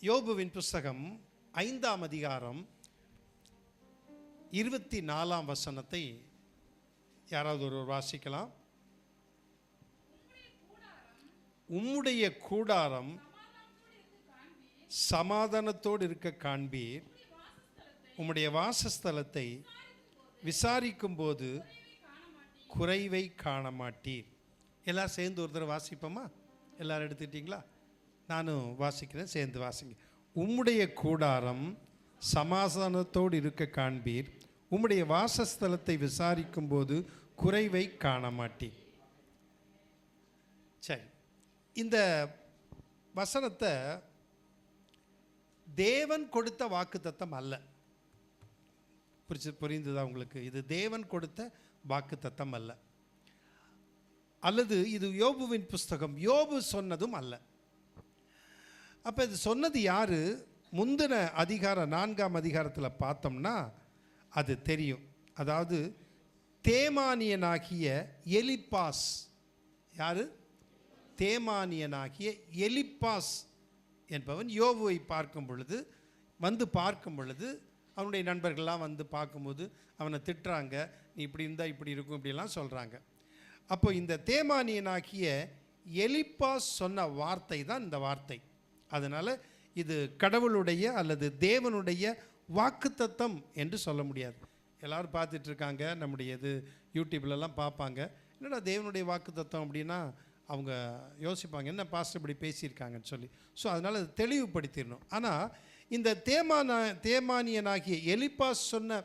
யோபுவின் புஸ்தகம் 5ஆம் அதிகாரம் 24ஆம் வசனத்தை யாராவது ஒருவர் வாசிக்கலாம். உம்முடைய கூடாரம் சமாதானத்தோடு இருக்க காண்பீர், உம்முடைய வாசஸ்தலத்தை விசாரிக்கும் போது குறைவை காண மாட்டீர். எல்லோரும் சேர்ந்து ஒரு தடவை வாசிப்போமா? எல்லோரும் எடுத்துக்கிட்டீங்களா? நானும் வாசிக்கிறேன், சேர்ந்து வாசிங்க. உம்முடைய கூடாரம் சமாதானத்தோடு இருக்க காண்பீர், உம்முடைய வாசஸ்தலத்தை விசாரிக்கும் போது குறைவை காண மாட்டீர். சரி, இந்த வசனத்தை தேவன் கொடுத்த வாக்குத்தத்தம் அல்ல. புரிந்ததா உங்களுக்கு? இது தேவன் கொடுத்த வாக்குத்தத்தம் அல்ல, அல்லது இது யோபுவின் புஸ்தகம், யோபு சொன்னதும் அல்ல. அப்போ இது சொன்னது யாரு? முந்தின அதிகாரம் 4ஆம் அதிகாரத்தில் பார்த்தோம்னா அது தெரியும். அதாவது தேமானியனாகிய எலிப்பாஸ். யாரு? தேமானியனாகிய எலிப்பாஸ் என்பவன் யோபுவை பார்க்கும் பொழுது அவனுடைய நண்பர்கள்லாம் வந்து பார்க்கும்போது அவனை திட்டுறாங்க, நீ இப்படி இருந்தால் இப்படி இருக்கும், இப்படிலாம் சொல்கிறாங்க. அப்போ இந்த தேமானியனாகிய எலிப்பாஸ் சொன்ன வார்த்தை தான் இந்த வார்த்தை. அதனால் இது கடவுளுடைய அல்லது தேவனுடைய வாக்குத்தத்தம் என்று சொல்ல முடியாது. எல்லோரும் பார்த்துட்ருக்காங்க, நம்முடைய இது யூடியூப்லலாம் பார்ப்பாங்க, என்னடா தேவனுடைய வாக்குத்தத்தம் அப்படின்னா அவங்க யோசிப்பாங்க, என்ன பாஸ்டர் இப்படி பேசியிருக்காங்கன்னு சொல்லி. ஸோ அதனால் அது தெளிவுபடுத்திடணும். ஆனால் இந்த தேமானியனாகிய எலிப்பாஸ் சொன்ன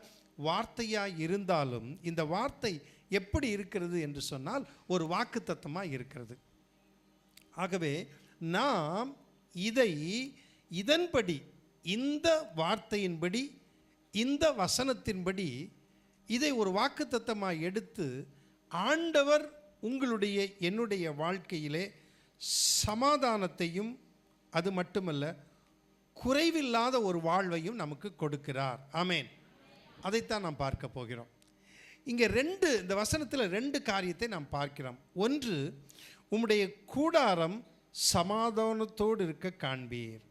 வார்த்தையாக இருந்தாலும் இந்த வார்த்தை எப்படி இருக்கிறது என்று சொன்னால் ஒரு வாக்குத்தத்தமாக இருக்கிறது. ஆகவே நாம் இதன்படி, இந்த வார்த்தையின்படி, இந்த வசனத்தின்படி இதை ஒரு வாக்குத்தத்தமாக எடுத்து ஆண்டவர் உங்களுடைய என்னுடைய வாழ்க்கையிலே சமாதானத்தையும் அது மட்டுமல்ல குறைவில்லாத ஒரு வாழ்வையும் நமக்கு கொடுக்கிறார். ஆமேன். அதைத்தான் நாம் பார்க்க போகிறோம். இங்கே இந்த வசனத்தில் 2 காரியத்தை நாம் பார்க்கிறோம். ஒன்று, உம்முடைய கூடாரம் சமாதானத்தோடு இருக்க காண்பீர்.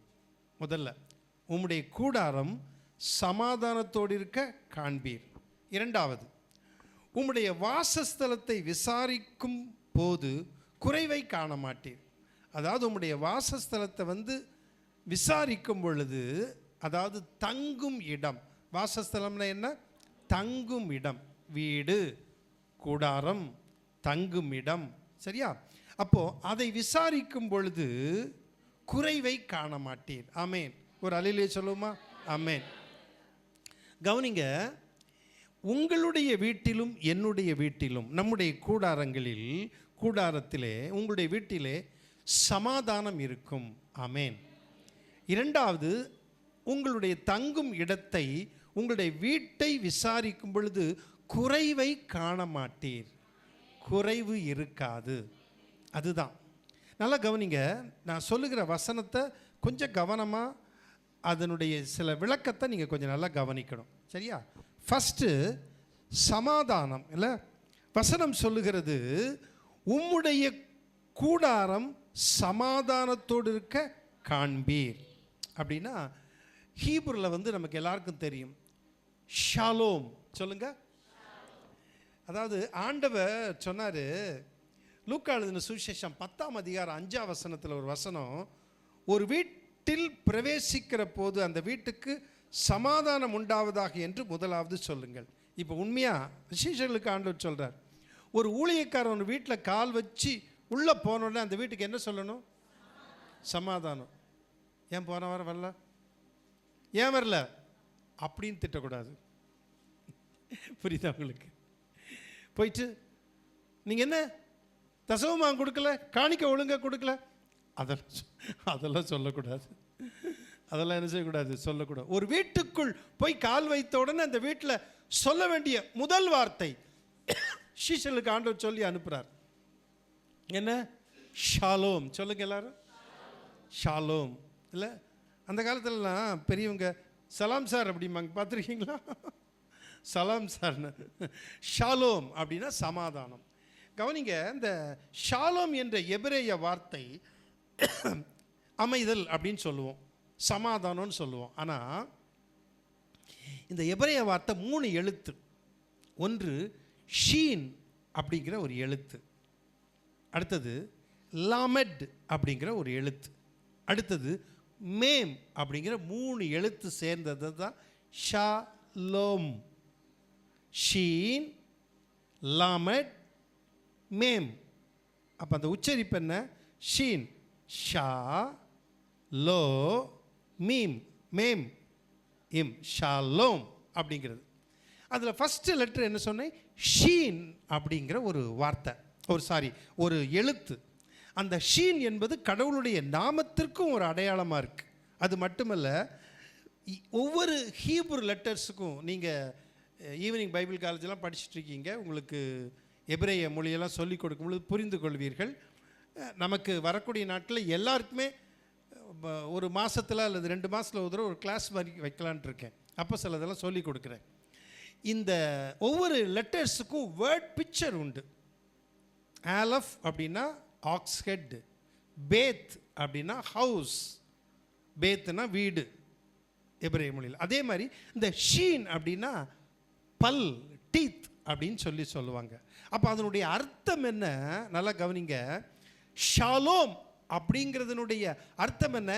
முதல்ல, உம்முடைய கூடாரம் சமாதானத்தோடு இருக்க காண்பீர். இரண்டாவது, உம்முடைய வாசஸ்தலத்தை விசாரிக்கும் போது குறைவை காண மாட்டீர். அதாவது உம்முடைய வாசஸ்தலத்தை விசாரிக்கும் பொழுது, அதாவது தங்கும் இடம். வாசஸ்தலம்னா என்ன? தங்கும் இடம், வீடு, கூடாரம், தங்கும் இடம். சரியா? அப்போது அதை விசாரிக்கும் பொழுது குறைவை காண மாட்டீர். ஆமேன். ஒரு அல்லேலூயா சொல்லுமா? ஆமேன். கவனிங்க, உங்களுடைய வீட்டிலும் என்னுடைய வீட்டிலும், நம்முடைய கூடாரத்திலே உங்களுடைய வீட்டிலே சமாதானம் இருக்கும். ஆமேன். இரண்டாவது, உங்களுடைய தங்கும் இடத்தை, உங்களுடைய வீட்டை விசாரிக்கும் பொழுது குறைவை காண மாட்டீர். குறைவு இருக்காது. அதுதான். நல்லா கவனிங்க, நான் சொல்லுகிற வசனத்தை கொஞ்சம் கவனமாக, அதனுடைய சில விளக்கத்தை நீங்கள் கொஞ்சம் நல்லா கவனிக்கணும். சரியா? ஃபஸ்ட்டு சமாதானம் இல்லை, வசனம் சொல்லுகிறது உம்முடைய கூடாரம் சமாதானத்தோடு இருக்க காண்பீர். அப்படின்னா ஹீப்ருவில் நமக்கு எல்லாருக்கும் தெரியும், ஷாலோம். சொல்லுங்க. அதாவது ஆண்டவர் சொன்னார், லூக்கா எழுதின சுவிசேஷம் 10ஆம் அதிகாரம் 5ஆம் வசனத்தில் ஒரு வசனம், ஒரு வீட்டில் பிரவேசிக்கிற போது அந்த வீட்டுக்கு சமாதானம் உண்டாவதாக என்று முதலாவது சொல்லுங்கள். இப்போ உண்மையாக விசேஷங்களுக்கு ஆண்டவர் சொல்கிறார், ஒரு ஊழியக்காரன் ஒரு வீட்டில் கால் வச்சு உள்ளே போனோடனே அந்த வீட்டுக்கு என்ன சொல்லணும்? சமாதானம். ஏன் போன வாரம் வரல, ஏன் வரல அப்படின்னு திட்டக்கூடாது. புரியுதா உங்களுக்கு? போயிட்டு நீங்கள் என்ன தசவமாக கொடுக்கல, காணிக்க ஒழுங்காக கொடுக்கல, அதெல்லாம் சொல்லக்கூடாது. அதெல்லாம் என்ன செய்யக்கூடாது? சொல்லக்கூடாது. ஒரு வீட்டுக்குள் போய் கால் வைத்த உடனே அந்த வீட்டில் சொல்ல வேண்டிய முதல் வார்த்தை சீஷர்களுக்கு ஆண்டவர் சொல்லி அனுப்புகிறார். என்ன? ஷாலோம். சொல்லுங்க எல்லாரும். ஷாலோம். இல்லை, அந்த காலத்துலலாம் பெரியவங்க சலாம் சார் அப்படிம்பாங்க, பார்த்துருக்கீங்களா? சலாம் சார்னு. ஷாலோம் அப்படின்னா சமாதானம். கவனிங்க, இந்த ஷாலோம் என்ற எபிரேய வார்த்தை அமைதல் அப்படின்னு சொல்லுவோம், சமாதானம்னு சொல்லுவோம். ஆனால் இந்த எபிரேய வார்த்தை 3 எழுத்து. ஒன்று ஷீன் அப்படிங்கிற ஒரு எழுத்து, அடுத்தது லாமெட் அப்படிங்கிற ஒரு எழுத்து, அடுத்தது மேம் அப்படிங்கிற 3 எழுத்து சேர்ந்தது தான் ஷாலோம். Sheen, லாமெட், ma'am. அப்போ அந்த உச்சரிப்பு என்ன? ஷீன், ஷா, லோ, மீம், மேம், இம், ஷாலோம் அப்படிங்கிறது. அதில் ஃபஸ்ட்டு லெட்டர் என்ன சொன்னேன்? ஷீன் அப்படிங்கிற ஒரு வார்த்தை, ஒரு எழுத்து. அந்த ஷீன் என்பது கடவுளுடைய நாமத்திற்கும் ஒரு அடையாளமாக இருக்குது. அது மட்டுமல்ல, ஒவ்வொரு ஹீப்ரு லெட்டர்ஸுக்கும் நீங்கள் ஈவினிங் பைபிள் காலேஜெலாம் படிச்சுட்ருக்கீங்க, உங்களுக்கு எபிரேய மொழியெல்லாம் சொல்லிக் கொடுக்கும்பொழுது புரிந்து கொள்வீர்கள். நமக்கு வரக்கூடிய நாட்களில் எல்லாருக்குமே ஒரு மாதத்தில் அல்லது 2 மாதத்தில் ஒரு தடவை ஒரு கிளாஸ் மாதிரி வைக்கலான்ட்டு இருக்கேன். அப்போ சிலதெல்லாம் சொல்லிக் கொடுக்குறேன். இந்த ஒவ்வொரு லெட்டர்ஸுக்கும் வேர்ட் பிக்சர் உண்டு. ஆலஃப் அப்படின்னா ஆக்ஸ் ஹெட், பேத் அப்படின்னா ஹவுஸ், பேத்துனா வீடு எபிரேய மொழியில். அதே மாதிரி இந்த ஷீன் அப்படின்னா பல், டீத் அப்படின்னு சொல்லுவாங்க. அப்போ அதனுடைய அர்த்தம் என்ன? நல்லா கவனிங்க. ஷாலோம் அப்படிங்கிறதுனுடைய அர்த்தம் என்ன?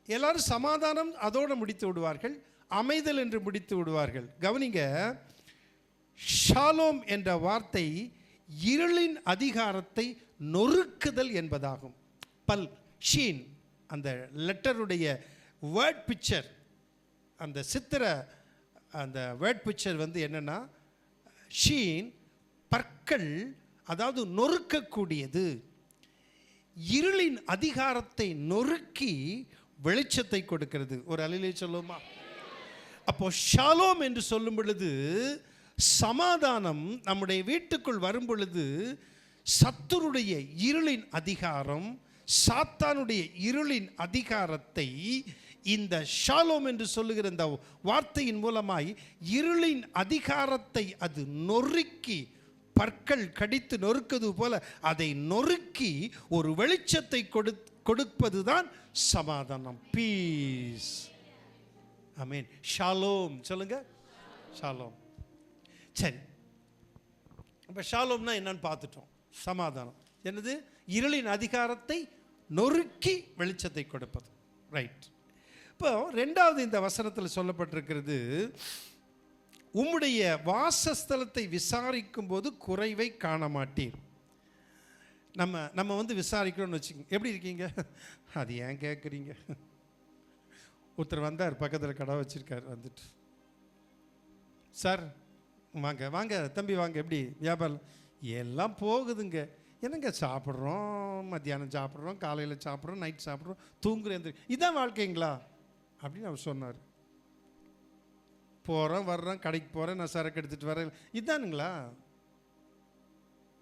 எல்லாரும் சமாதானம் அதோடு முடித்து விடுவார்கள், அமைதல் என்று முடித்து விடுவார்கள். கவனிங்க, ஷாலோம் என்ற வார்த்தை இருளின் அதிகாரத்தை நொறுக்குதல் என்பதாகும். பல், ஷீன், அந்த லெட்டருடைய வேர்ட் பிக்சர், அந்த சித்திர அந்த வேர்ட் பிக்சர் என்னென்னா, ஷீன் பற்கள், அதாவது நொறுக்கக்கூடியது, இருளின் அதிகாரத்தை நொறுக்கி வெளிச்சத்தை கொடுக்கிறது. ஒரு அல்லேலூயா சொல்லுமா? அப்போ ஷாலோம் என்று சொல்லும் பொழுது சமாதானம் நம்முடைய வீட்டுக்குள் வரும் பொழுது சத்துருடைய இருளின் அதிகாரம், சாத்தானுடைய இருளின் அதிகாரத்தை இந்த ஷாலோம் என்று சொல்லுகிற இந்த வார்த்தையின் மூலமாய் இருளின் அதிகாரத்தை அது நொறுக்கி, பற்கள் கடித்து நொறுக்குவது போல அதை நொறுக்கி ஒரு வெளிச்சத்தை கொடுப்பது தான் சமாதானம், பீஸ். ஆமென். ஷாலோம் சொல்லுங்க, ஷாலோம். சரி, இப்போ ஷாலோம்னா என்னன்னு பார்த்துட்டோம். சமாதானம் என்னது? இருளின் அதிகாரத்தை நொறுக்கி வெளிச்சத்தை கொடுப்பது. ரைட். இப்போ 2வது இந்த வசனத்தில் சொல்லப்பட்டிருக்கிறது, உம்முடைய வாசஸ்தலத்தை விசாரிக்கும் போது குறைவை காண மாட்டீர். நம்ம விசாரிக்கிறோம்னு வச்சுக்கோங்க. எப்படி இருக்கீங்க? அது ஏன் கேட்குறீங்க? ஒருத்தர் வந்தார், பக்கத்தில் கடை வச்சுருக்கார். வந்துட்டு, சார் வாங்க வாங்க தம்பி வாங்க, எப்படி வியாபாரம்? எல்லாம் போகுதுங்க. என்னங்க சாப்பிட்றோம், மத்தியானம் சாப்பிட்றோம், காலையில் சாப்பிட்றோம், நைட் சாப்பிட்றோம், தூங்குறேன், இதான் வாழ்க்கைங்களா அப்படின்னு அவர் சொன்னார். போகிறோம் வர்றோம், கடைக்கு போகிறேன், நான் சரக்கு எடுத்துகிட்டு வரேன், இதானுங்களா,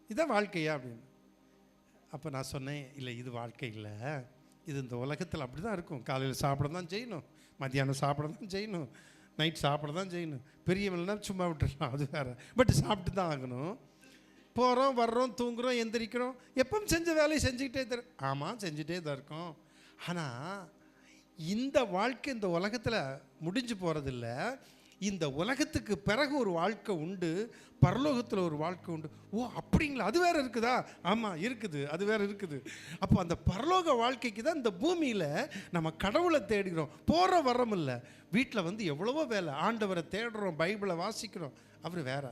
இதான் வாழ்க்கையா அப்படின்னு. அப்போ நான் சொன்னேன், இல்லை இது வாழ்க்கை இல்லை, இது இந்த உலகத்தில் அப்படி தான் இருக்கும். காலையில் சாப்பிட தான் செய்யணும், மத்தியானம் சாப்பிட தான் செய்யணும், நைட் சாப்பிட தான் செய்யணும். பெரியவங்கன்னா சும்மா விட்டுடலாம், அது வேறு. பட் சாப்பிட்டு தான் ஆகணும். போகிறோம் வர்றோம், தூங்குகிறோம், எந்திரிக்கிறோம், எப்பவும் செஞ்ச வேலையை செஞ்சுக்கிட்டே தான். ஆமாம், செஞ்சுட்டே தான் இருக்கோம். ஆனால் இந்த வாழ்க்கை இந்த உலகத்தில் முடிஞ்சு போகிறதில்ல. இந்த உலகத்துக்கு பிறகு ஒரு வாழ்க்கை உண்டு, பரலோகத்தில் ஒரு வாழ்க்கை உண்டு. ஓ அப்படிங்களா, அது வேறு இருக்குதா? ஆமாம் இருக்குது, அது வேறு இருக்குது. அப்போ அந்த பரலோக வாழ்க்கைக்கு தான் இந்த பூமியில் நம்ம கடவுளை தேடுகிறோம். போகிற வரோம் இல்லை, வீட்டில் எவ்வளவோ வேலை, ஆண்டவரை தேடுறோம், பைபிளை வாசிக்கிறோம், அவர் வேற.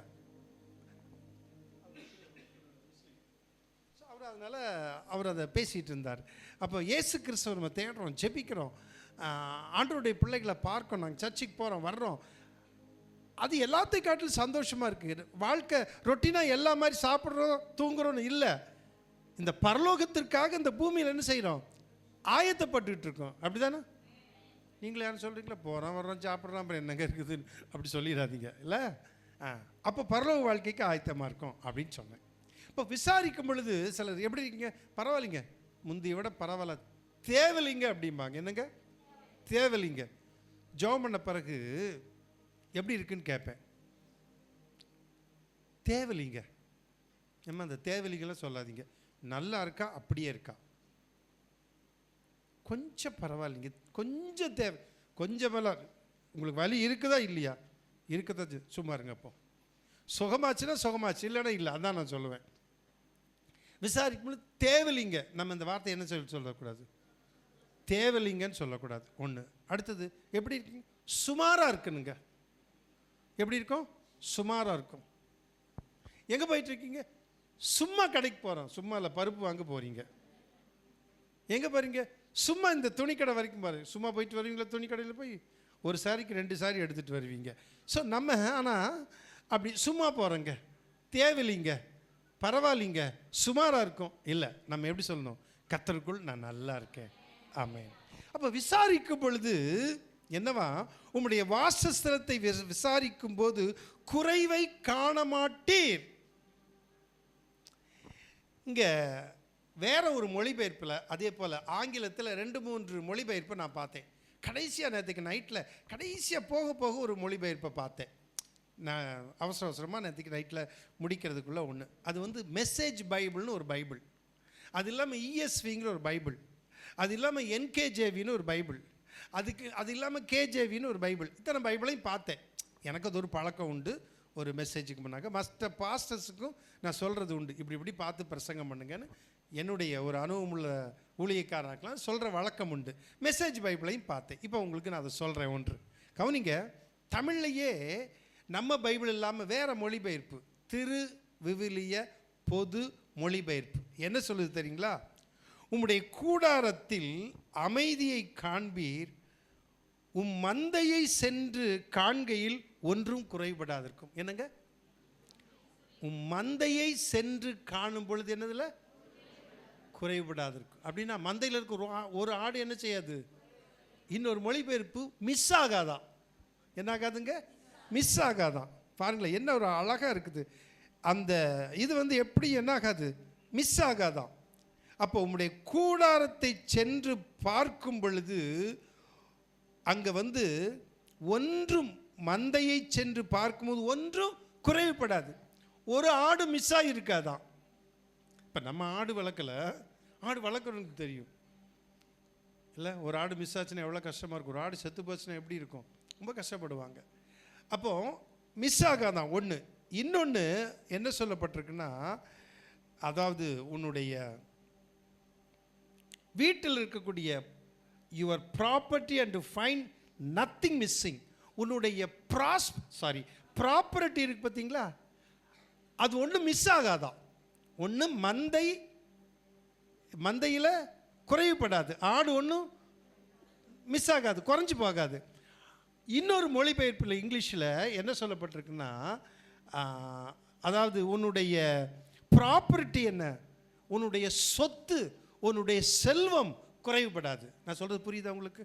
அதனால் அவர் அதை பேசிகிட்டு இருந்தார். அப்போ இயேசு கிறிஸ்துவை நம்ம தேடுறோம், ஜெபிக்கிறோம், ஆண்டவருடைய பிள்ளைகளை பார்க்கணும், நாங்கள் சர்ச்சுக்கு போகிறோம் வர்றோம். அது எல்லாத்தையும் காட்டிலும் சந்தோஷமாக இருக்குது. வாழ்க்கை ரொட்டீனாக எல்லா மாதிரி சாப்பிட்றோம் தூங்குறோன்னு இல்லை. இந்த பரலோகத்திற்காக இந்த பூமியில் என்ன செய்கிறோம்? ஆயத்தப்பட்டுக்கிட்டு இருக்கோம். அப்படி தானே? நீங்களே யாரும் சொல்கிறீங்களா, போகிறோம் வர்றோம் சாப்பிட்றோம், அப்புறம் என்னங்க இருக்குதுன்னு அப்படி சொல்லிடாதீங்க இல்லை. அப்போ பரலோக வாழ்க்கைக்கு ஆயத்தமாக இருக்கும் அப்படின்னு சொன்னேன். இப்போ விசாரிக்கும் பொழுது சிலர் எப்படி இருக்கீங்க, பரவாயில்லைங்க, முந்தைய விட பரவாயில்ல, தேவையில்லைங்க அப்படிம்பாங்க. என்னங்க தேவையில்லைங்க? ஜெபம் பண்ண பிறகு எப்படி இருக்குன்னு கேட்பேன். தேவையில்லைங்க. ஏம்மா அந்த தேவையில்லைங்கெல்லாம் சொல்லாதீங்க, நல்லா இருக்கா அப்படியே இருக்கா, கொஞ்சம் பரவாயில்லைங்க, கொஞ்சம் தேவை, கொஞ்சம் மேலே உங்களுக்கு வலி இருக்குதா இல்லையா? இருக்குதா, சும்மா இருங்க. அப்போ சுகமாச்சுன்னா சுகமாச்சு, இல்லைன்னா இல்லை. அதான் நான் சொல்லுவேன். விசாரிக்கும்போது தேவையில்லைங்க, நம்ம இந்த வார்த்தை என்ன சொல்லக்கூடாது, தேவையில்லைங்கன்னு சொல்லக்கூடாது. ஒன்று. அடுத்தது எப்படி இருக்குங்க? சுமாராக இருக்குனுங்க. எப்படி இருக்கும்? சுமாராக இருக்கும். எங்கே போயிட்டுருக்கீங்க? சும்மா கடைக்கு போகிறோம். சும்மா இல்லை, பருப்பு வாங்க போகிறீங்க. எங்கே போகிறீங்க? சும்மா இந்த துணிக்கடை வரைக்கும் பாரு. சும்மா போயிட்டு வருவீங்களா? துணிக்கடையில் போய் ஒரு சாரிக்கு 2 சாரி எடுத்துகிட்டு வருவீங்க. ஸோ நம்ம ஆனால் அப்படி சும்மா போகிறோங்க, தேவையில்லைங்க, பரவாயில்லைங்க, சுமாராக இருக்கும். இல்லை, நம்ம எப்படி சொல்லணும்? கர்த்தருக்குள் நான் நல்லா இருக்கேன். ஆமென். அப்போ விசாரிக்கும் பொழுது என்னவா, உம்முடைய வாசஸ்தலத்தை விசாரிக்கும் போது குறைவை காண மாட்டீர். இங்கே வேற ஒரு மொழிபெயர்ப்பில் அதே போல் ஆங்கிலத்தில் 2-3 மொழிபெயர்ப்பை நான் பார்த்தேன். கடைசியாக நேற்றுக்கு நைட்டில் கடைசியாக போக போக ஒரு மொழிபெயர்ப்பை பார்த்தேன். நான் அவசரமாக நேற்றுக்கு நைட்டில் முடிக்கிறதுக்குள்ளே ஒன்று. அது மெசேஜ் பைபிள்னு ஒரு பைபிள், அது இல்லாமல் ESVங்கிற ஒரு பைபிள், அது இல்லாமல் NKJVன்னு ஒரு பைபிள், அது இல்லாமல் KJVன்னு ஒரு பைபிள். இத்தனை பைபிளையும் பார்த்தேன். எனக்கு அது ஒரு பழக்கம் உண்டு. ஒரு மெசேஜுக்கு முன்னாங்க மற்ற பாஸ்டர்ஸுக்கும் நான் சொல்கிறது உண்டு, இப்படி பார்த்து பிரசங்கம் பண்ணுங்கன்னு. என்னுடைய ஒரு அனுபவமுள்ள ஊழியக்காரனாக்கெலாம் சொல்கிற வழக்கம் உண்டு. மெசேஜ் பைபிளையும் பார்த்தேன். இப்போ உங்களுக்கு நான் அதை சொல்கிறேன். ஒன்று கவனிங்க. தமிழ்லையே நம்ம பைபிள் இல்லாமல் வேறு மொழிபெயர்ப்பு, திரு விவிலிய பொது மொழிபெயர்ப்பு என்ன சொல்லுது தெரியுங்களா? உம்முடைய கூடாரத்தில் அமைதியை காண்பீர், உம் மந்தையை சென்று காண்கையில் ஒன்றும் குறைபடாதிருக்கும். என்னங்க? உம் மந்தையை சென்று காணும் பொழுது என்னதில்ல குறைபடாதிருக்கும். அப்படின்னா மந்தையில் இருக்க ஒரு ஆடு என்ன செய்யாது? இன்னொரு மொழிபெயர்ப்பு மிஸ் ஆகாதான். என்ன ஆகாதுங்க? மிஸ் ஆகாதான். பாருங்களேன், என்ன ஒரு அழகாக இருக்குது. அந்த இது எப்படி என்ன ஆகாது? மிஸ் ஆகாதான். அப்போ உம்முடைய கூடாரத்தை சென்று பார்க்கும் பொழுது அங்கே ஒன்றும், மந்தையை சென்று பார்க்கும்போது ஒன்றும் குறைவுபடாது. ஒரு ஆடு மிஸ் ஆகியிருக்காதான். இப்போ நம்ம ஆடு வளர்க்குறவனுக்கு தெரியும் இல்லை? ஒரு ஆடு மிஸ் ஆச்சுன்னா எவ்வளோ கஷ்டமாக இருக்கும். ஒரு ஆடு செத்து போச்சுன்னா எப்படி இருக்கும்? ரொம்ப கஷ்டப்படுவாங்க. அப்போது மிஸ் ஆகாதான் ஒன்று. இன்னொன்று என்ன சொல்லப்பட்டிருக்குன்னா, அதாவது உன்னுடைய வீட்டில் இருக்கக்கூடிய your property and to find nothing missing. உன்னுடைய ப்ராப்பர்ட்டி இருக்கு பார்த்தீங்களா, அது ஒன்றும் மிஸ் ஆகாதான். ஒன்று மந்தையில் குறைவுபடாது, ஆடு ஒன்றும் மிஸ் ஆகாது, குறைஞ்சி போகாது. இன்னொரு மொழிபெயர்ப்பில் இங்கிலீஷில் என்ன சொல்லப்பட்டிருக்குன்னா, அதாவது உன்னுடைய ப்ராப்பர்ட்டி என்ன, உன்னுடைய சொத்து, உன்னுடைய செல்வம் குறைவுபடாது. நான் சொல்கிறது புரியுதா உங்களுக்கு?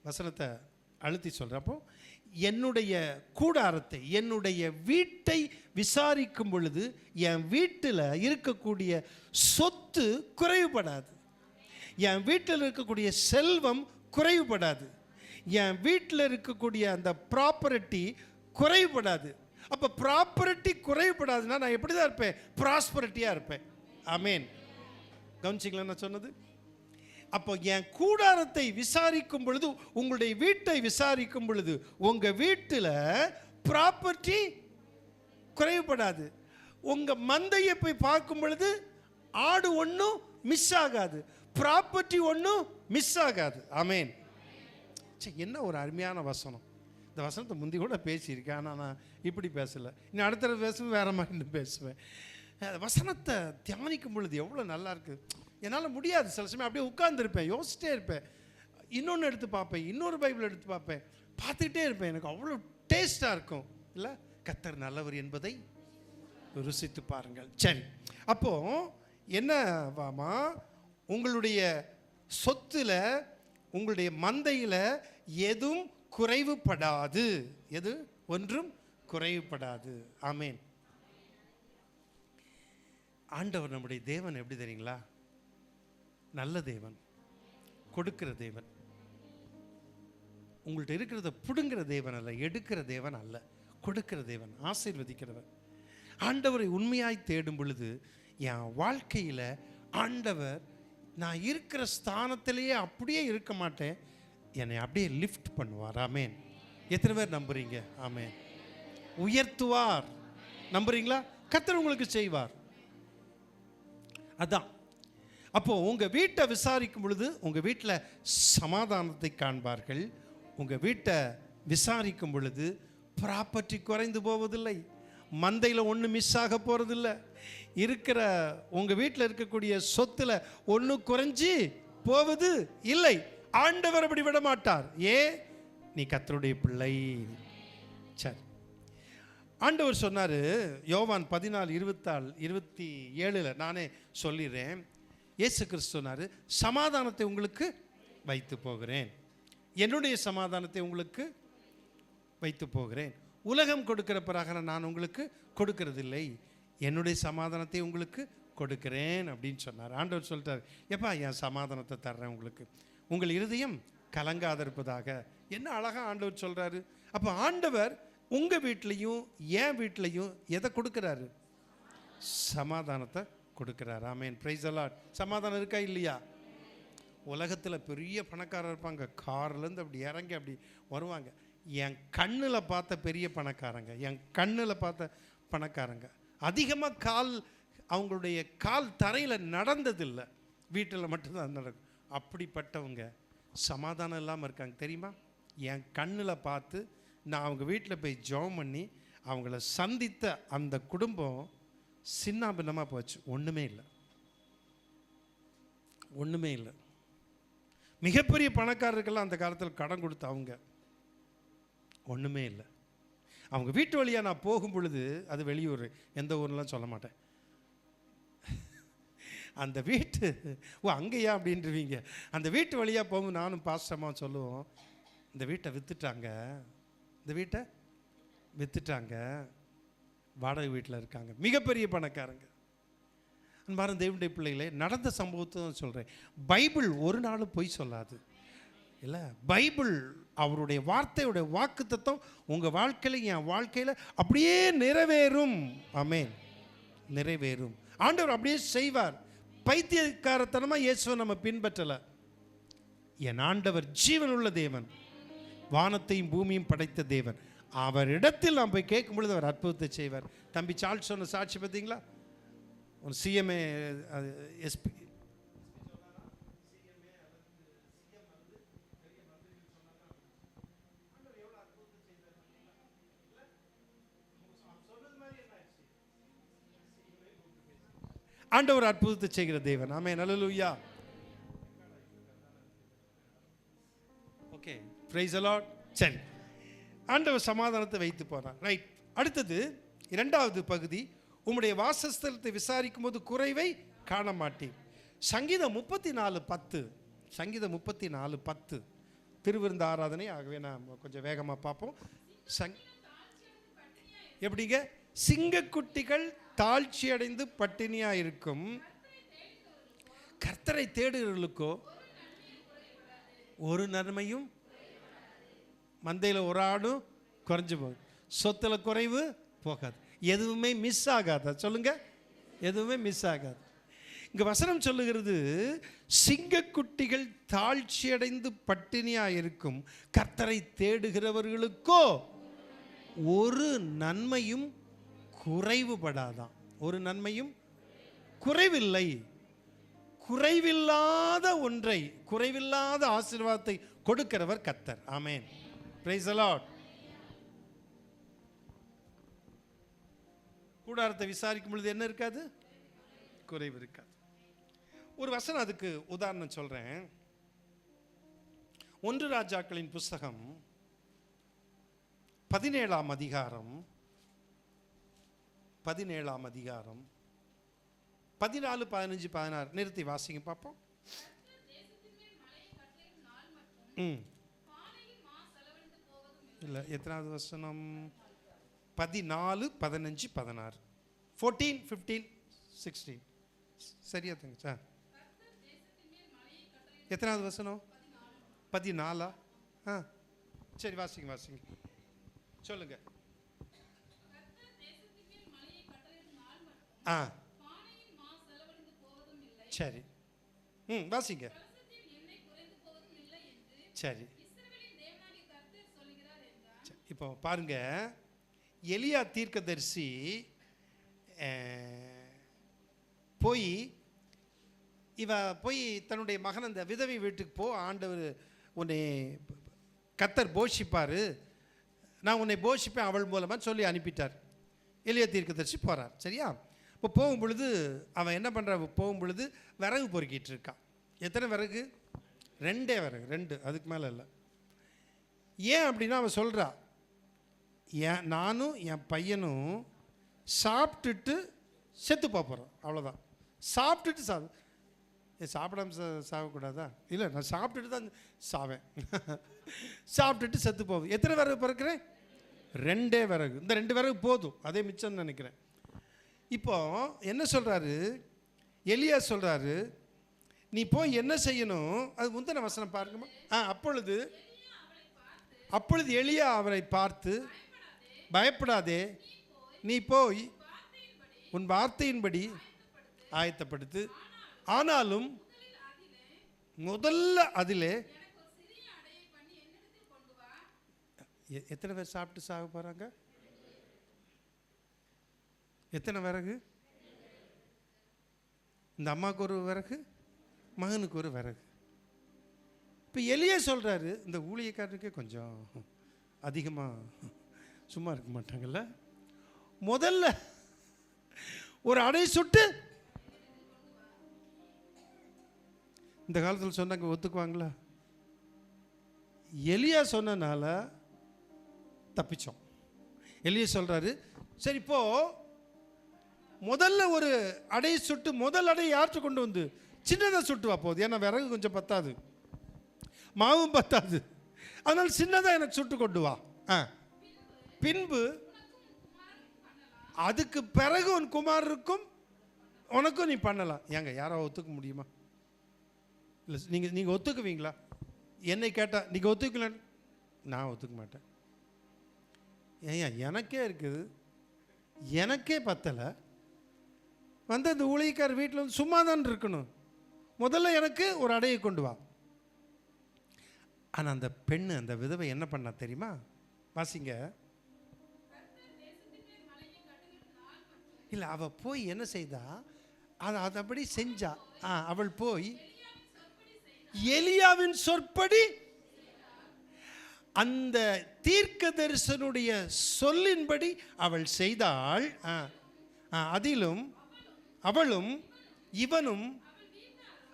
வசனத்தை அழுத்தி சொல்கிறேன். அப்போ என்னுடைய கூடாரத்தை, என்னுடைய வீட்டை விசாரிக்கும் பொழுது என் வீட்டில் இருக்கக்கூடிய சொத்து குறைவுபடாது, என் வீட்டில் இருக்கக்கூடிய செல்வம் குறைவுபடாது, என் வீட்டில் இருக்கக்கூடிய அந்த ப்ராப்பர்ட்டி குறைவுபடாது. அப்போ ப்ராப்பர்ட்டி குறைவுபடாதுன்னா நான் எப்படி தான் இருப்பேன்? ப்ராஸ்பரிட்டியாக இருப்பேன். ஆமேன். கவனிச்சிங்களா நான் சொன்னது? அப்போ என் கூடாரத்தை விசாரிக்கும் பொழுது, உங்களுடைய வீட்டை விசாரிக்கும் பொழுது உங்கள் வீட்டில் ப்ராப்பர்ட்டி குறைவுபடாது. உங்கள் மந்தையை போய் பார்க்கும் பொழுது ஆடு ஒன்றும் மிஸ் ஆகாது, ப்ராப்பர்ட்டி ஒன்றும் மிஸ் ஆகாது. ஆமேன். சரி, என்ன ஒரு அருமையான வசனம். இந்த வசனத்தை முந்தி கூட பேசியிருக்கேன், ஆனால் நான் இப்படி பேசலை. இன்னும் அடுத்த பேசுவேன், வேறு மாதிரி பேசுவேன். வசனத்தை தியானிக்கும் பொழுது எவ்வளோ நல்லா இருக்குது. என்னால் முடியாது, சில சமயம் அப்படியே உட்கார்ந்துருப்பேன், யோசிச்சிட்டே இருப்பேன், இன்னொன்று எடுத்து பார்ப்பேன், இன்னொரு பைபிள் எடுத்து பார்ப்பேன், பார்த்துக்கிட்டே இருப்பேன். எனக்கு அவ்வளோ டேஸ்ட்டாக இருக்கும் இல்லை? கர்த்தர் நல்லவர் என்பதை ருசித்து பாருங்கள். சரி, அப்போது என்னவாமா, உங்களுடைய சொத்தில், உங்களுடைய மந்தையில் எதுவும் குறைவுபடாது, எது ஒன்றும் குறைவுபடாது. ஆமேன். ஆண்டவர் நம்முடைய தேவன் எப்படி தெரியுங்களா? நல்ல தேவன், கொடுக்கிற தேவன். உங்கள்கிட்ட இருக்கிறத பிடுங்கிற தேவன் அல்ல, எடுக்கிற தேவன் அல்ல, கொடுக்கிற தேவன், ஆசீர்வதிக்கிறவர். ஆண்டவரை உண்மையாய் தேடும் பொழுது என் வாழ்க்கையில் ஆண்டவர் நான் இருக்கிற ஸ்தானத்திலேயே அப்படியே இருக்க மாட்டேன், என்னை அப்படியே லிஃப்ட் பண்ணுவார். ஆமேன். எத்தனை பேர் நம்புறீங்க? ஆமேன். உயர்த்துவார். நம்புறீங்களா? கர்த்தர் உங்களுக்கு செய்வார். அதான். அப்போ உங்க வீட்டை விசாரிக்கும் பொழுது உங்க வீட்டில் சமாதானத்தை காண்பார்கள். உங்க வீட்டை விசாரிக்கும் பொழுது ப்ராப்பர்ட்டி குறைந்து போவதில்லை, மந்தையில் ஒன்று மிஸ் ஆக போறதில்லை, இருக்கிற உங்க வீட்டில் இருக்கக்கூடிய சொத்துல ஒன்று குறைஞ்சி போவது இல்லை. ஆண்டவர் அப்படி விட மாட்டார். நீ கர்த்தருடைய பிள்ளை. சரி, ஆண்டவர் சொன்னார் யோவான் 14:27 நானே சொல்லிடுறேன். இயேசு கிறிஸ்து சொன்னார், சமாதானத்தை உங்களுக்கு வைத்து போகிறேன், என்னுடைய சமாதானத்தை உங்களுக்கு வைத்து போகிறேன். உலகம் கொடுக்கிற பிரகாரம் நான் உங்களுக்கு கொடுக்கறதில்லை, என்னுடைய சமாதானத்தை உங்களுக்கு கொடுக்கிறேன் அப்படின்னு சொன்னார். ஆண்டவர் சொல்லிட்டார், எப்பா என் சமாதானத்தை தர்றேன் உங்களுக்கு, உங்கள் இருதயம் கலங்காத இருப்பதாக. என்ன அழகா ஆண்டவர் சொல்றாரு. அப்போ ஆண்டவர் உங்க வீட்லையும் என் வீட்லையும் எதை கொடுக்கிறாரு? சமாதானத்தை கொடுக்கிறார். ஆமேன். Praise the Lord. சமாதானம் இருக்கா இல்லையா? உலகத்தில் பெரிய பணக்காரர் இருப்பாங்க, கார்லேருந்து அப்படி இறங்கி அப்படி வருவாங்க. என் கண்ணில் பார்த்த பெரிய பணக்காரங்க, என் கண்ணில் பார்த்த பணக்காரங்க அதிகமாக அவங்களுடைய கால் தரையில் நடந்ததில்லை, வீட்டில் மட்டும்தான் நடக்கும். அப்படிப்பட்டவங்க சமாதானம் இல்லாமல் இருக்காங்க தெரியுமா? என் கண்ணில் பார்த்து நான் அவங்க வீட்டில் போய் ஜெபம் பண்ணி அவங்கள சந்தித்த அந்த குடும்பம் சின்ன பின்னமாக போச்சு. ஒன்றுமே இல்லை, ஒன்றுமே இல்லை. மிகப்பெரிய பணக்காரருக்கெல்லாம் அந்த காலத்தில் கடன் கொடுத்த அவங்க ஒன்றுமே இல்லை. அவங்க வீட்டு வழியாக நான் போகும் பொழுது, அது வெளியூர், எந்த ஊர்லாம் சொல்ல மாட்டேன், அந்த வீட்டு அங்கேயா அப்படின்றவீங்க, அந்த வீட்டு வழியாக போகும்போது நானும் பாஸ்டமாக சொல்லுவோம், இந்த வீட்டை விற்றுட்டாங்க, இந்த வீட்டை விற்றுட்டாங்க, வாடகை வீட்டில் இருக்காங்க, மிகப்பெரிய பணக்காரங்க. அன்பார்ந்த தேவனுடைய பிள்ளைகளே, நடந்த சம்பவத்தை தான் சொல்கிறேன். பைபிள் ஒரு நாள் பொய் சொல்லாது இல்லை. பைபிள் அவருடைய வார்த்தையுடைய வாக்குத்தத்தம் உங்கள் வாழ்க்கையில் என் வாழ்க்கையில் அப்படியே நிறைவேறும். ஆமென். நிறைவேறும். ஆண்டவர் அப்படியே செய்வார். பைத்தியக்காரத்தனமாக இயேசுவை நம்ம பின்பற்றலை. என் ஆண்டவர் ஜீவனுள்ள தேவன், வானத்தையும் பூமியும் படைத்த தேவன். அவரிடத்தில் நாம் போய் கேட்கும் பொழுது அவர் அற்புதத்தை செய்வார். தம்பி சார்ல்ஸ் சொன்ன சாட்சி பார்த்தீங்களா? ஒரு சிஎம்ஏ எஸ்பி ஆண்டவர் அற்புதத்தை செய்கிற தேவன். ஆமென். அல்லேலூயா. Okay, praise the Lord. சரி, ஆண்டவர் சமாதானத்தை வைத்து போனார். ரைட். அடுத்தது இரண்டாவது பகுதி, உம்முடைய வாசஸ்தலத்தை விசாரிக்கும் போது குறைவை காண மாட்டேன். சங்கீதம் 34:10. சங்கீதம் 34:10 திருவிருந்த ஆராதனை. ஆகவே நான் கொஞ்சம் வேகமாக பார்ப்போம். எப்படிங்க? சிங்கக்குட்டிகள் தாழ்ச்சி அடைந்து பட்டினியா இருக்கும், கர்த்தரை தேடுகிறவர்களுக்கோ ஒரு நன்மையும், மந்தையில் ஒரு ஆடும் குறைஞ்சு போகுது, சொத்துல குறைவு போகாது, எதுவுமே மிஸ் ஆகாது. சொல்லுங்க, எதுவுமே மிஸ் ஆகாது. இங்க வசனம் சொல்லுகிறது, சிங்கக்குட்டிகள் தாழ்ச்சி அடைந்து பட்டினியா இருக்கும், கர்த்தரை தேடுகிறவர்களுக்கோ ஒரு நன்மையும் குறைவுபடாதான். ஒரு நன்மையும் குறைவில்லை. குறைவில்லாத ஒன்றை, குறைவில்லாத ஆசீர்வாதத்தை கொடுக்கிறவர் கர்த்தர். ஆமென். Praise the Lord. கூடாரத்தை விசாரிக்கும் பொழுது என்ன இருக்காது? குறைவு இருக்காது. ஒரு வசனம் அதுக்கு உதாரணம் சொல்றேன். 1 ராஜாக்களின் புஸ்தகம் 17ஆம் அதிகாரம் 14, 15, 16 நிறுத்தி வாசிங்க பார்ப்போம். இல்லை, எத்தனாவது வசனம்? 14, 15, 16, 14, 15, 16. சரியா தங்க சார்? எத்தனாவது வசனம்? 14. சரி, வாசிங்க வாசிங்க, சொல்லுங்க. சரி, வாசிங்க. சரி, இப்போ பாருங்க, எலியா தீர்க்கதரிசி போய் தன்னுடைய மகன் அந்த விதவை வீட்டுக்கு போ, ஆண்டவர் உன்னை கர்த்தர் போஷிப்பார், நான் உன்னை போஷிப்பேன் அவள் மூலமாக சொல்லி அனுப்பிட்டார். எலியா தீர்க்கதரிசி போகிறார். சரியா? இப்போ போகும் பொழுது அவன் என்ன பண்ணுறான், போகும் பொழுது விறகு பொறுக்கிட்டு இருக்கான். எத்தனை விறகு? 2 விறகு, 2, அதுக்கு மேலே இல்லை. ஏன் அப்படின்னா அவன் சொல்கிறா, நானும் என் பையனும் சாப்பிட்டுட்டு செத்து போகிறோம், அவ்வளோதான். சாப்பிட்டுட்டு சாப்பிடாம சாகக்கூடாதா? இல்லை, நான் சாப்பிட்டுட்டு தான் சாவேன். சாப்பிட்டுட்டு செத்து போவேன். எத்தனை விறகு பிறக்கிறேன்? 2 விறகு. இந்த 2 விறகு போதும், அதே மிச்சம்னு நினைக்கிறேன். இப்போ என்ன சொல்கிறாரு எலியா? சொல்கிறாரு, நீ போய் என்ன செய்யணும்? அது முந்தின வசனம் பாருங்கம்மா. அப்பொழுது எலியா அவரை பார்த்து, பயப்படாதே, நீ போய் உன் வார்த்தையின்படி ஆயத்தப்படுத்து, ஆனாலும் முதல்ல அதிலே எத்தனை பேர் சாப்பிட்டு சாக போகிறாங்க? எத்தனை விறகு? இந்த அம்மாவுக்கு ஒரு விறகு, மகனுக்கு ஒரு விறகு. இப்போ எலியா சொல்கிறாரு, இந்த ஊழியக்காரருக்கே கொஞ்சம் அதிகமாக சும்மா இருக்க மாட்டாங்கல்ல, முதல்ல ஒரு அடை சுட்டு. இந்த காலத்தில் சொன்னாங்க ஒத்துக்குவாங்களா? எலியா சொன்னனால தப்பிச்சோம். எலியா சொல்கிறாரு, சரி இப்போ முதல்ல ஒரு அடையை சுட்டு, முதல் அடை யார்கிட்ட கொண்டு வந்து சின்னதாக சுட்டு வா போகுது, ஏன்னா விறகு கொஞ்சம் பத்தாது, மாவும் பத்தாது, அதனால் சின்னதாக எனக்கு சுட்டு கொண்டு வா. பின்பு அதுக்கு பிறகு உன் குமாரருக்கும் உனக்கும் நீ பண்ணலாம். ஏங்க யாரோ ஒத்துக்க முடியுமா? இல்லை, நீங்கள் ஒத்துக்குவீங்களா? என்னை கேட்டால் நீங்கள் ஒத்துக்கலன்னு நான் ஒத்துக்க மாட்டேன். ஏன் எனக்கே இருக்குது, எனக்கே பத்தலை, வந்து அந்த ஊழியக்கார வீட்டில் வந்து சும்மா தான் இருக்கணும், முதல்ல எனக்கு ஒரு அடையை கொண்டு வா. ஆனால் அந்த பெண்ணு, அந்த விதவை என்ன பண்ணா தெரியுமா? வாசிங்க. இல்லை, அவள் போய் என்ன செய்தா, அதை அப்படி செஞ்சா. அவள் போய் எலியாவின் சொற்படி, அந்த தீர்க்கதரிசனுடைய சொல்லின்படி அவள் செய்தாள். அதிலும் அவளும் இவனும்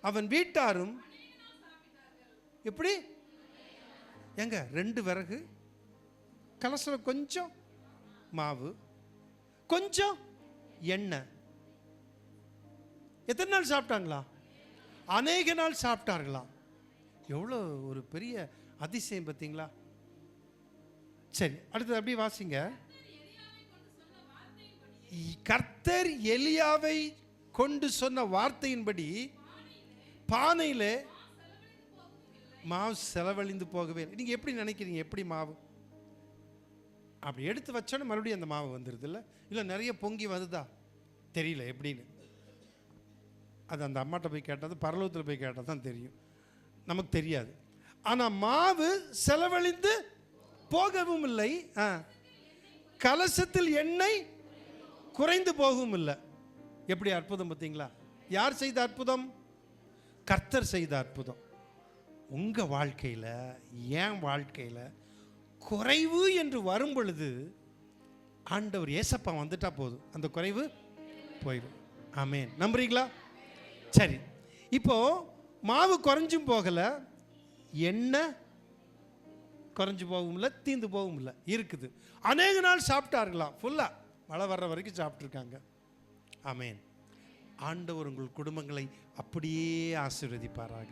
அவன் வீட்டாரும் எப்படி? எங்க 2 விறகு, கலசல கொஞ்சம் மாவு, கொஞ்சம் எண்ணெய். எத்தனை நாள் சாப்பிட்டாங்களா? அநேக நாள் சாப்பிட்டார்களா? எவ்வளோ ஒரு பெரிய அதிசயம் பார்த்தீங்களா? சரி, அடுத்தது அப்படியே வாசிங்க. கர்த்தர் எலியாவை கொண்டு சொன்ன வார்த்தையின்படி பானையில் மாவு செலவழிந்து போகவே இல்லை. நீங்கள் எப்படி நினைக்கிறீங்க? எப்படி மாவு அப்படி எடுத்து வச்சோன்னு மறுபடியும் அந்த மாவு வந்துடுது இல்லை? இல்லை நிறைய பொங்கி வருதா? தெரியல எப்படின்னு. அது அந்த அம்மாட்ட போய் கேட்டது, பரலோகத்தில் போய் கேட்டால் தான் தெரியும், நமக்கு தெரியாது. ஆனால் மாவு செலவழிந்து போகவும் இல்லை, கலசத்தில் எண்ணெய் குறைந்து போகவும் இல்லை. எப்படி அற்புதம் பார்த்தீங்களா? யார் செய்த அற்புதம்? கர்த்தர் செய்த அற்புதம். உங்கள் வாழ்க்கையில், என் வாழ்க்கையில் குறைவு என்று வரும் பொழுது ஆண்டவர் ஏசப்பா வந்துட்டா போதும், அந்த குறைவு போயிடும். ஆமேன். நம்புறீங்களா? சரி, இப்போ மாவு குறைஞ்சும் போகலை, எண்ணெய் குறைஞ்சு போகவும் இல்லை, தீந்து போகவும் இல்லை, இருக்குது. அநேக நாள் சாப்பிட்டார்களாம், ஃபுல்லாக மழை வர்ற வரைக்கும் சாப்பிட்ருக்காங்க. ஆமேன். ஆண்டவர் உங்கள் குடும்பங்களை அப்படியே ஆசீர்வதிப்பாராக.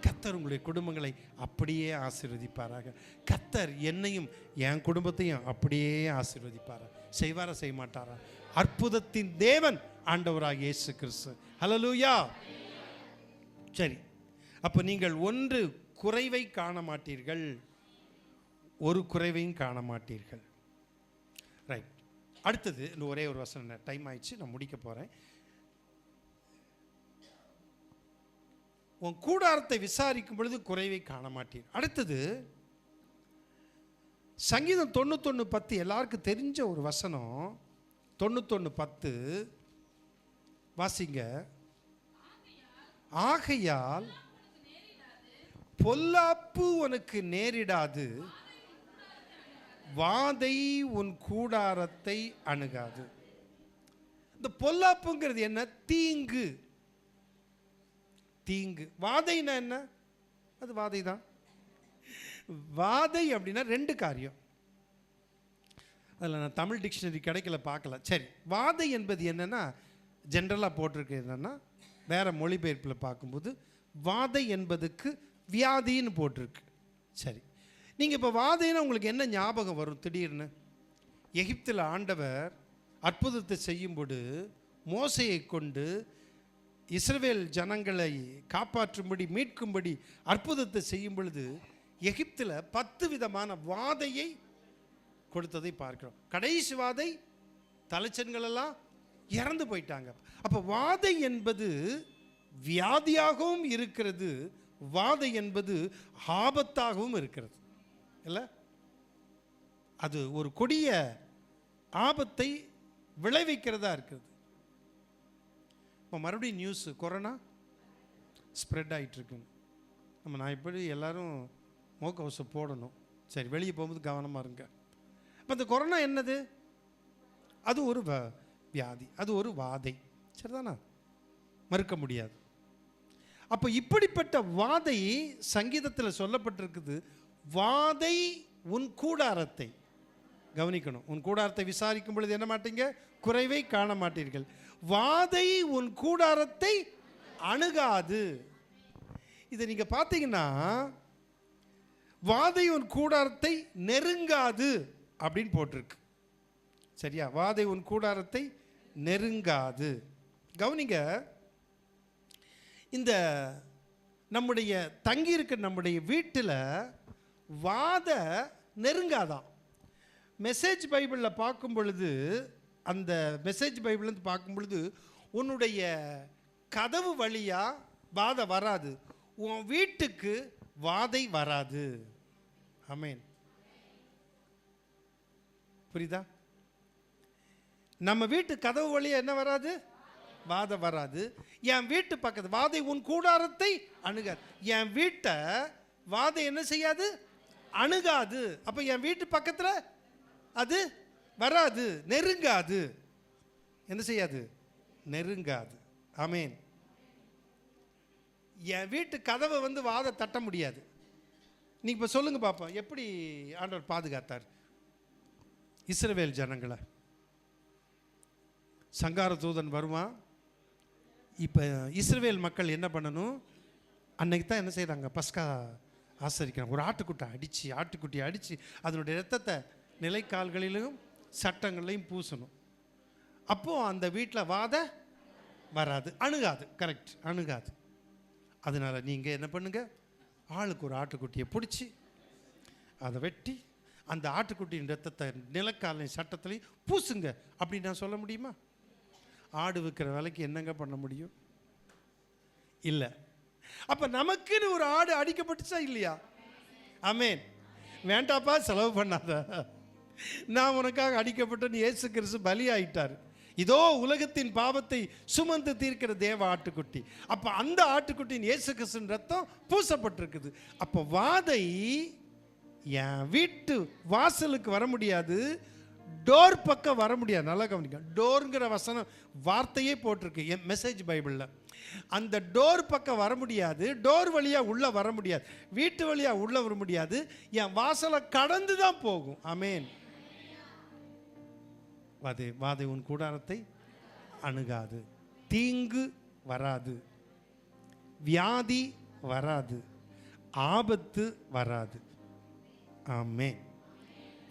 கர்த்தர் உங்களுடைய குடும்பங்களை அப்படியே ஆசீர்வதிப்பாராக. கர்த்தர் என்னையும் என் குடும்பத்தையும் அப்படியே ஆசீர்வதிப்பாரா? செய்வாரா, செய்ய மாட்டாரா? அற்புதத்தின் தேவன் ஆண்டவராக இயேசு கிறிஸ்து. ஹல்லேலூயா. சரி, அப்போ நீங்கள் ஒன்று குறைவை காண மாட்டீர்கள், ஒரு குறைவையும் காண மாட்டீர்கள். ரைட். அடுத்தது இன்னும் ஒரே ஒரு வசனம், டைம் ஆயிடுச்சு, நான் முடிக்க போகிறேன். உன் கூடாரத்தை விசாரிக்கும் பொழுது குறைவை காண மாட்டீர். அடுத்தது சங்கீதம் 91:10 எல்லாருக்கும் தெரிஞ்ச ஒரு வசனம். 91:10 வாசிங்க. ஆகையால் பொல்லாப்பு உனக்கு நேரிடாது, வாதை உன் கூடாரத்தை அணுகாது. இந்த பொல்லாப்புங்கிறது என்ன? தீங்கு. தீங்கு. வாதைனா என்ன? அது வாதை தான். வாதை அப்படின்னா ரெண்டு காரியம். அதில் நான் தமிழ் டிக்ஷனரி கிடைக்கல, பார்க்கல. சரி, வாதை என்பது என்னன்னா ஜென்ரலாக போட்டிருக்கு. என்னன்னா வேற மொழிபெயர்ப்பில் பார்க்கும்போது வாதை என்பதுக்கு வியாதின்னு போட்டிருக்கு. சரி, நீங்கள் இப்போ வாதைன்னா உங்களுக்கு என்ன ஞாபகம் வரும் திடீர்னு? எகிப்தில் ஆண்டவர் அற்புதத்தை செய்யும்போது மோசையை கொண்டு இஸ்ரவேல் ஜனங்களை காப்பாற்றும்படி மீட்கும்படி அற்புதத்தை செய்யும் பொழுது எகிப்தில் 10 விதமான வாதையை கொடுத்ததை பார்க்கிறோம். கடைசி வாதை தலைச்சன்கள் எல்லாம் இறந்து போயிட்டாங்க. அப்போ வாதை என்பது வியாதியாகவும் இருக்கிறது, வாதை என்பது ஆபத்தாகவும் இருக்கிறது. இல்லை, அது ஒரு கொடிய ஆபத்தை விளைவிக்கிறதா இருக்கிறது. இப்போ மறுபடியும் நியூஸ் கொரோனா ஸ்ப்ரெட் ஆகிட்டுருக்குன்னு. நான் இப்படி எல்லாரும் முகக்கவசை போடணும். சரி, வெளியே போகும்போது கவனமாக இருங்க. இப்போ இந்த கொரோனா என்னது? அது ஒரு வியாதி, அது ஒரு வாதை. சரிதானா? மறுக்க முடியாது. அப்போ இப்படிப்பட்ட வாதை சங்கீதத்தில் சொல்லப்பட்டிருக்குது. வாதை உன் கூடாரத்தை, கவனிக்கணும், உன் கூடாரத்தை விசாரிக்கும் பொழுது என்ன மாட்டீங்க? குறைவை காண மாட்டீர்கள். வாதை உன் கூடாரத்தை அணுகாது. இதை நீங்க பார்த்தீங்கன்னா வாதை உன் கூடாரத்தை நெருங்காது அப்படின்னு போட்டிருக்கு. சரியா? வாதை உன் கூடாரத்தை நெருங்காது. கவனிங்க, இந்த நம்முடைய தங்கியிருக்க நம்முடைய வீட்டில் வாதை நெருங்காதான். மெசேஜ் பைபிளில் பார்க்கும் பொழுது, அந்த மெசேஜ் பைபிள்லேருந்து பார்க்கும் பொழுது உன்னுடைய கதவு வழியாக வாதை வராது, உன் வீட்டுக்கு வாதை வராது. ஆமென். புரியுதா? நம்ம வீட்டு கதவு வழியாக என்ன வராது? வாதை வராது. என் வீட்டு பக்கத்து வாதை உன் கூடாரத்தை அணுகாது. என் வீட்டை வாதை என்ன செய்யாது? அணுகாது. அப்போ என் வீட்டு பக்கத்தில் அது வராது, நெருங்காது. என்ன செய்யாது? நெருங்காது. ஆமென். என் வீட்டு கதவை வாதை தட்ட முடியாது. நீங்க இப்போ சொல்லுங்க பாப்போம், எப்படி ஆண்டவர் பாதுகாத்தார் இஸ்ரவேல் ஜனங்களை? சங்கார தூதன் வருவான். இப்போ இஸ்ரவேல் மக்கள் என்ன பண்ணணும்? அன்னைக்கு தான் என்ன செய்கிறாங்க? பஸ்கா ஆசரிக்கிறாங்க. ஒரு ஆட்டுக்குட்டியை அடித்து அதனுடைய இரத்தத்தை நிலைக்கால்களிலும் சட்டங்களையும் பூசணும். அப்போது அந்த வீட்டில் வாதை வராது, அணுகாது. கரெக்ட், அணுகாது. அதனால் நீங்கள் என்ன பண்ணுங்க? ஆளுக்கு ஒரு ஆட்டுக்குட்டியை பிடிச்சி அதை வெட்டி அந்த ஆட்டுக்குட்டியின் ரத்தத்தை நிலக்காலையும் சட்டத்திலையும் பூசுங்க. அப்படின்னு நான் சொல்ல முடியுமா? ஆடு விற்கிற விலைக்கு என்னங்க பண்ண முடியும்? இல்லை. அப்போ நமக்குன்னு ஒரு ஆடு அடிக்கப்பட்டுச்சா இல்லையா? ஆமென். வேண்டாப்பா, செலவு பண்ணாத, நான் உனக்காக அடிக்கப்பட்டேன்னு இயேசு கிறிஸ்து பலி ஆயிட்டார். இதோ உலகத்தின் பாவத்தை சுமந்து தீர்க்கிற தேவ ஆட்டுக்குட்டி. அப்போ அந்த ஆட்டுக்குட்டியின் இயேசு கிறிஸ்துவின் ரத்தம் பூசப்பட்டிருக்குது. அப்போ வாதை என் வீட்டு வாசலுக்கு வர முடியாது, டோர் பக்கம் வர முடியாது. நல்லா கவனிக்க, டோருங்கிற வசனம் வார்த்தையே போட்டிருக்கு என் மெசேஜ் பைபிளில். அந்த டோர் பக்கம் வர முடியாது, டோர் வழியாக உள்ளே வர முடியாது, வீட்டு வழியாக உள்ளே வர முடியாது, என் வாசலை கடந்து தான் போகும். ஆமென். வாதை உன் கூடாரத்தை அணுகாது, தீங்கு வராது, வியாதி வராது, ஆபத்து வராது. ஆமென்.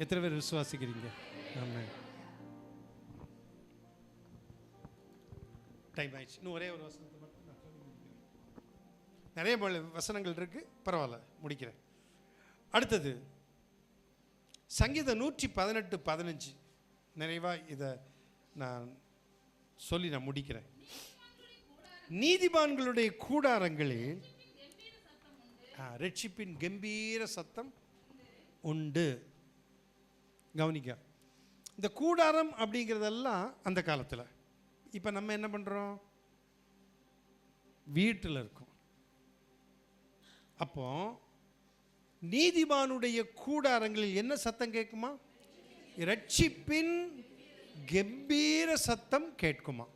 எத்தனை பேர் விசுவாசிக்கிறீங்க? ஆமென். டைம் ஆயிடுச்சு. இன்னும் ஒரே ஒரு வசனத்தை மட்டும் நான் சொல்லி முடிக்கிறேன். நிறைய வசனங்கள் இருக்கு, பரவாயில்ல, முடிக்கிறேன். அடுத்தது சங்கீதம் 118:15. நிறைவாக இதை நான் சொல்லி நான் முடிக்கிறேன். நீதிமான்களுடைய கூடாரங்களில் ரட்சிப்பின் கம்பீர சத்தம் உண்டு. கவனிக்க, இந்த கூடாரம் அப்படிங்கிறதெல்லாம் அந்த காலத்தில். இப்போ நம்ம என்ன பண்ணுறோம்? வீட்டில் இருக்கோம். அப்போ நீதிமானுடைய கூடாரங்களில் என்ன சத்தம் கேட்குமா? ரட்சிப்பின் கம்பீர சத்தம் கேட்குமா?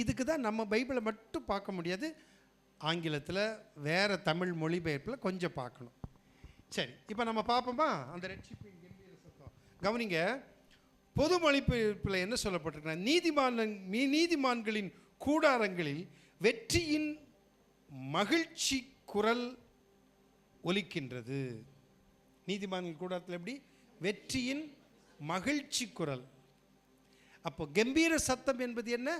இதுக்கு தான் நம்ம பைபிளை மட்டும் பார்க்க முடியாது, ஆங்கிலத்தில் வேறு தமிழ் மொழிபெயர்ப்பில் கொஞ்சம் பார்க்கணும். சரி, இப்போ நம்ம பார்ப்போமா அந்த ரட்சிப்பின் கம்பீர சத்தம்? கவனிங்க, பொது மொழிபெயர்ப்பில் என்ன சொல்லப்பட்டிருக்குன்னா, நீதிமான்களின் கூடாரங்களில் வெற்றியின் மகிழ்ச்சி குரல் ஒலிக்கின்றது. நீதிமான்கள் கூடாரத்தில் எப்படி? வெற்றியின் மகிழ்ச்சி குரல். அப்போ கம்பீர சத்தம் என்பது என்ன?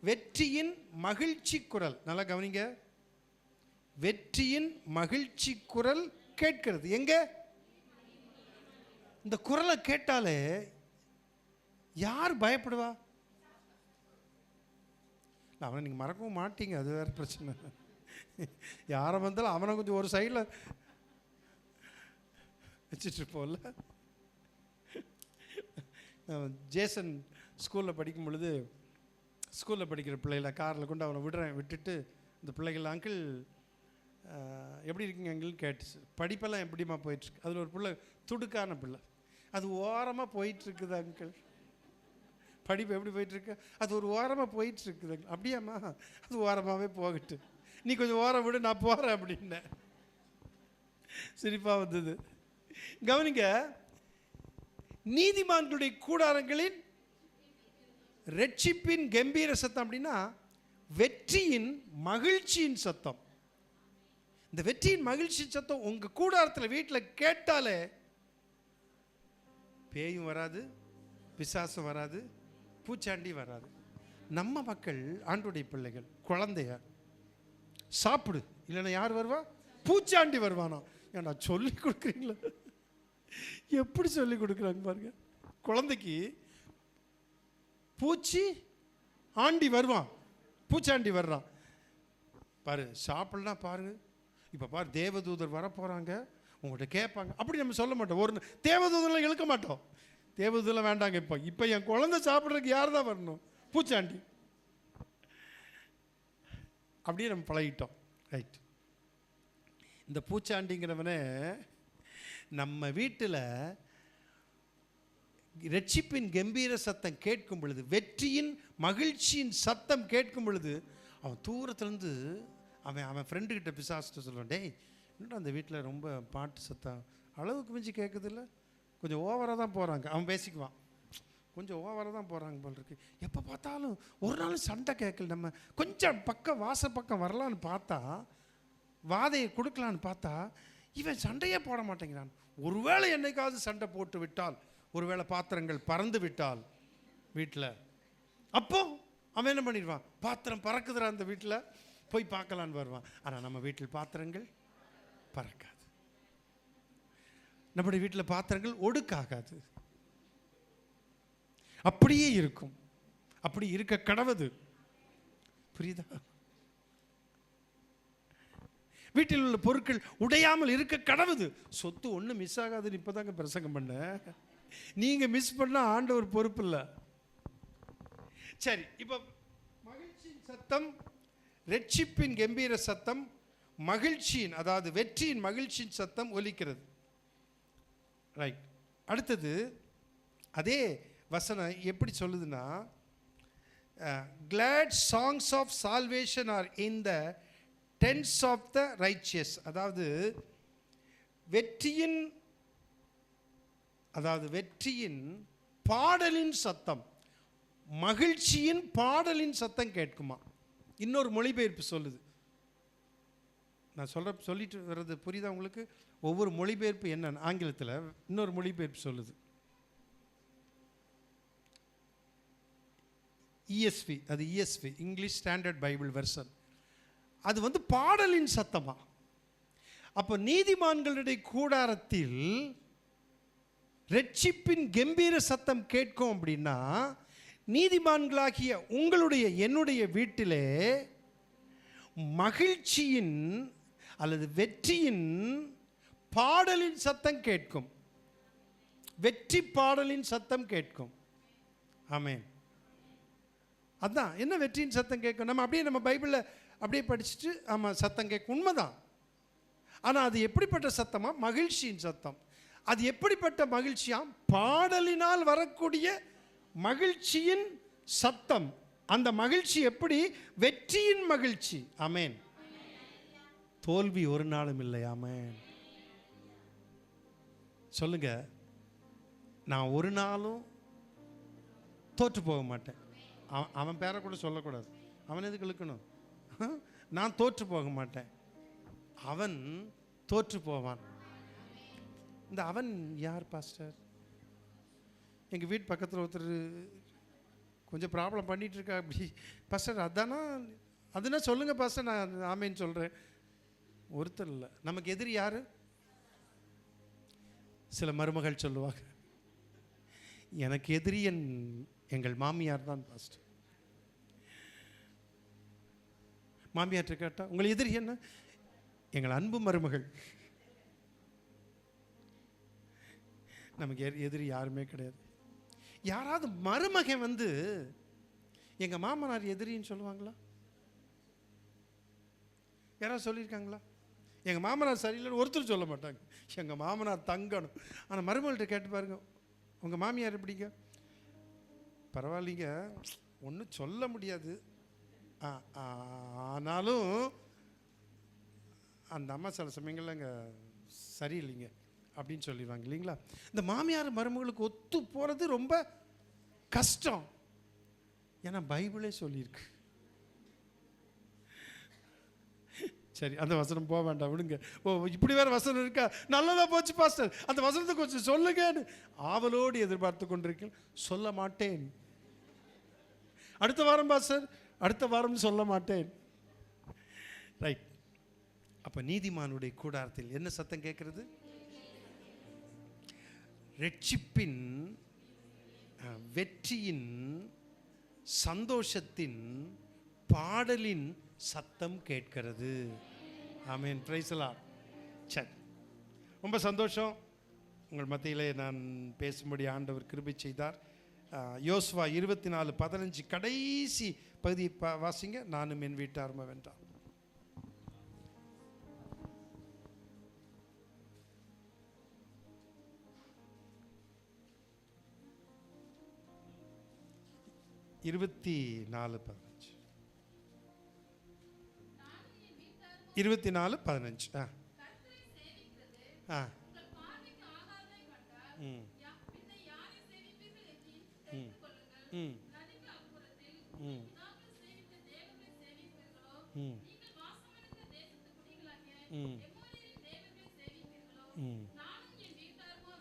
வெற்றியின் மகிழ்ச்சி குரல். நல்லா கவனிங்க, வெற்றியின் மகிழ்ச்சி குரல் கேட்கிறது. எங்க? இந்த குரலை கேட்டாலே யார் பயப்படுவா? அவனை நீங்கள் மறக்கவும் மாட்டீங்க, அது வேறு பிரச்சனை. யாரை வந்தாலும் அவனை கொஞ்சம் ஒரு சைடில் வச்சுட்டு போல. ஜேசன் ஸ்கூலில் படிக்கும் பொழுது, ஸ்கூலில் படிக்கிற பிள்ளைகளை காரில் கொண்டு அவனை விட்டுட்டு இந்த பிள்ளைகள், அங்கிள் எப்படி இருக்கீங்க அங்கிள் கேட்டுச்சு. படிப்பெல்லாம் எப்படிமா போயிட்டுருக்கு? அதில் ஒரு பிள்ளை துடுக்கான பிள்ளை, அது ஓரமாக போயிட்டுருக்குது அங்கிள். படிப்பு எப்படி போயிட்டுருக்கு? அது ஒரு ஓரமாக போயிட்டுருக்குது. அப்படியாம்மா? அது ஓரமாகவே போகட்டு, நீ கொஞ்சம் ஓரம் விடு, நான் போகிறேன் அப்படின்னேன். சிரிப்பாக வந்தது. கவனிங்க, நீதிமான்களுடைய கூடாரங்களின் ரட்சிப்பின் கம்பீர சத்தம் அப்படின்னா வெற்றியின் மகிழ்ச்சியின் சத்தம். இந்த வெற்றியின் மகிழ்ச்சி சத்தம் உங்கள் கூடாரத்தில் வீட்டில் கேட்டாலே பேயும் வராது, பிசாசும் வராது, பூச்சாண்டி வராது. நம்ம மக்கள், ஆண்டுடைய பிள்ளைகள், குழந்தைய சாப்பிடு இல்லைன்னா யார் வருவா? பூச்சாண்டி வருவானா? ஏன்னா சொல்லி கொடுக்குறீங்களா? எப்படி சொல்லி கொடுக்குறாங்க பாருங்க. குழந்தைக்கு பூச்சி ஆண்டி வருவான், பூச்சாண்டி வர்றான் பாரு, சாப்பிடலாம் பாருங்க. இப்போ பாரு, தேவதூதர் வர போகிறாங்க, உங்கள்கிட்ட கேட்பாங்க. அப்படி நம்ம சொல்ல மாட்டோம். ஒரு தேவதூதர்லாம் இழுக்க மாட்டோம். தேவதூதர்லாம் வேண்டாங்க. இப்போ என் குழந்தை சாப்பிட்றதுக்கு யார் தான் வரணும்? பூச்சாண்டி. அப்படியே நம்ம பழகிட்டோம். ரைட். இந்த பூச்சாண்டிங்கிறவனே நம்ம வீட்டில் ரட்சிப்பின் கம்பீர சத்தம் கேட்கும் பொழுது, வெற்றியின் மகிழ்ச்சியின் சத்தம் கேட்கும் பொழுது, அவன் தூரத்துலேருந்து அவன் ஃப்ரெண்டுக்கிட்ட பிசாசிட்டு சொல்லுவான், டேய் என்னடா அந்த வீட்டில் ரொம்ப பாட்டு சத்தம் அளவுக்கு மிஞ்சி கேட்குதில்ல, கொஞ்சம் ஓவராக தான் போகிறாங்க. அவன் பேசிக்குவான், கொஞ்சம் ஓவராக தான் போகிறாங்க போல் இருக்கு. எப்போ பார்த்தாலும் ஒரு நாள் சண்டை கேட்கல, நம்ம கொஞ்சம் பக்கம் பக்கம் வரலான்னு பார்த்தா, வாதையை கொடுக்கலான்னு பார்த்தா, இவன் சண்டையே போட மாட்டேங்கிறான். ஒருவேளை என்னைக்காவது சண்டை போட்டு விட்டால், ஒருவேளை பாத்திரங்கள் பறந்து விட்டால் வீட்டில், அப்போ அவன் என்ன பண்ணிடுவான்? பாத்திரம் பறக்குதுறான் அந்த வீட்டில், போய் பார்க்கலான்னு வருவான். ஆனால் நம்ம வீட்டில் பாத்திரங்கள் பறக்காது, நம்முடைய வீட்டில் பாத்திரங்கள் ஒடுக்காகாது, அப்படியே இருக்கும். அப்படி இருக்க கடவுது. புரியுதா? வீட்டில் உள்ள பொருட்கள் உடையாமல் இருக்க கடவுது. சொத்து ஒன்றும் மிஸ் ஆகாதுன்னு இப்போதாங்க பிரசங்கம் பண்ண. நீங்க மிஸ் பண்ணா ஆண்டவர் பொறுப்பு இல்லை. சரி, இப்போ மகிழ்ச்சியின் சத்தம், ரட்சிப்பின் கம்பீர சத்தம், மகிழ்ச்சியின், அதாவது வெற்றியின் மகிழ்ச்சியின் சத்தம் ஒலிக்கிறது. ரைட். அடுத்தது அதே வசனம் எப்படி சொல்லுதுன்னா, glad songs of salvation are in the tents of the righteous. அதாவது வெற்றியின் பாடலின் சத்தம், மகிழ்ச்சியின் பாடலின் சத்தம் கேட்குமா? இன்னொரு மொழிபெயர்ப்பு சொல்லுது. நான் சொல்லிட்டு வர்றது புரியுதா உங்களுக்கு? ஒவ்வொரு மொழிபெயர்ப்பு என்னன்னு ஆங்கிலத்தில் இன்னொரு மொழிபெயர்ப்பு சொல்லுது. ESV, அது ESV, English standard Bible version. அது பாடலின் சத்தமா? அப்போ நீதிமான்களுடைய கூடாரத்தில் ரட்சிப்பின் கம்பீர சத்தம் கேட்கும் அப்படின்னா, நீதிமான்களாகிய உங்களுடைய என்னுடைய வீட்டிலே மகிழ்ச்சியின் அல்லது வெற்றியின் பாடலின் சத்தம் கேட்கும். வெற்றி பாடலின் சத்தம் கேட்கும். ஆமென். அதான் என்ன வெற்றியின் சத்தம் கேட்கும். நம்ம பைபிளில் அப்படியே படிச்சுட்டு ஆமாம் சத்தம் கேட்கும், உண்மைதான். ஆனால் அது எப்படிப்பட்ட சத்தமா? மகிழ்ச்சியின் சத்தம். அது எப்படிப்பட்ட மகிழ்ச்சியா? பாடலினால் வரக்கூடிய மகிழ்ச்சியின் சத்தம். அந்த மகிழ்ச்சி எப்படி? வெற்றியின் மகிழ்ச்சி. ஆமென். தோல்வி ஒரு நாளும் இல்லை. ஆமென். சொல்லுங்க, நான் ஒரு நாளும் தோற்று போக மாட்டேன். அவன் பேரை கூட சொல்லக்கூடாது. அவன் எதுக்கு இழுக்கணும்? நான் தோற்று போக மாட்டேன், அவன் தோற்று போவான். இந்த அவன் யார் பாஸ்டர்? எங்கள் வீட்டு பக்கத்தில் ஒருத்தர் கொஞ்சம் ப்ராப்ளம் பண்ணிகிட்டு இருக்கா. அப்படி பாஸ்டர் அதுனா சொல்லுங்கள் பாஸ்டர், நான் ஆமேன்னு சொல்கிறேன். ஒருத்தர் இல்லை. நமக்கு எதிரி யார்? சில மருமகள் சொல்லுவாங்க, எனக்கு எதிரி எங்கள் மாமியார் தான் பாஸ்டர். மாமியார்ட்ட கேட்டா உங்கள் எதிரி என்ன? எங்கள் அன்பு மருமகள். நமக்கு எதிரி யாருமே கிடையாது. யாராவது மருமகன் வந்து எங்க மாமனார் எதிரின்னு சொல்லுவாங்களா? யாராவது சொல்லியிருக்காங்களா? எங்கள் மாமனார் சரியில்லைன்னு ஒருத்தர் சொல்ல மாட்டாங்க. எங்கள் மாமனார் தங்கணும். ஆனால் மருமகள்கிட்ட கேட்டு பாருங்க, உங்கள் மாமியார் எப்படிங்க? பரவாயில்லைங்க, ஒன்றும் சொல்ல முடியாது, ஆனாலும் அந்த அம்மா சில சமயங்களில் அங்கே சரியில்லைங்க அப்படின்னு சொல்லிடுவாங்க இல்லைங்களா? இந்த மாமியார் மருமகளுக்கு ஒத்து போகிறது ரொம்ப கஷ்டம். ஏன்னா பைபிளே சொல்லியிருக்கு. சரி, அந்த வசனம் போக வேண்டாம், விடுங்க. இப்படி வேற வசனம் இருக்கா? நல்லதா போச்சு பாஸ்டர், அந்த வசனத்தை கொஞ்சம் சொல்லுங்கன்னு ஆவலோடு எதிர்பார்த்து கொண்டிருக்கேன். சொல்ல மாட்டேன். அடுத்த வாரம் பாஸ்டர், அடுத்த வாரம் சொல்ல மாட்டேன். ரைட். அப்ப நீதிமானுடைய கூடாரத்தில் என்ன சத்தம் கேட்கிறது? ரட்சிப்பின், வெற்றியின், சந்தோஷத்தின், பாடலின் சத்தம் கேட்கிறது. ஆமென். Praise the Lord. சரி, ரொம்ப சந்தோஷம். உங்கள் மத்தியிலே நான் பேசும்படி ஆண்டவர் கிருபை செய்தார். யோசுவா 24:15 கடைசி பகுதி வாசிங்க. நானும் என் வீட்டாரும் வென்றார். இருபத்தி 24:15.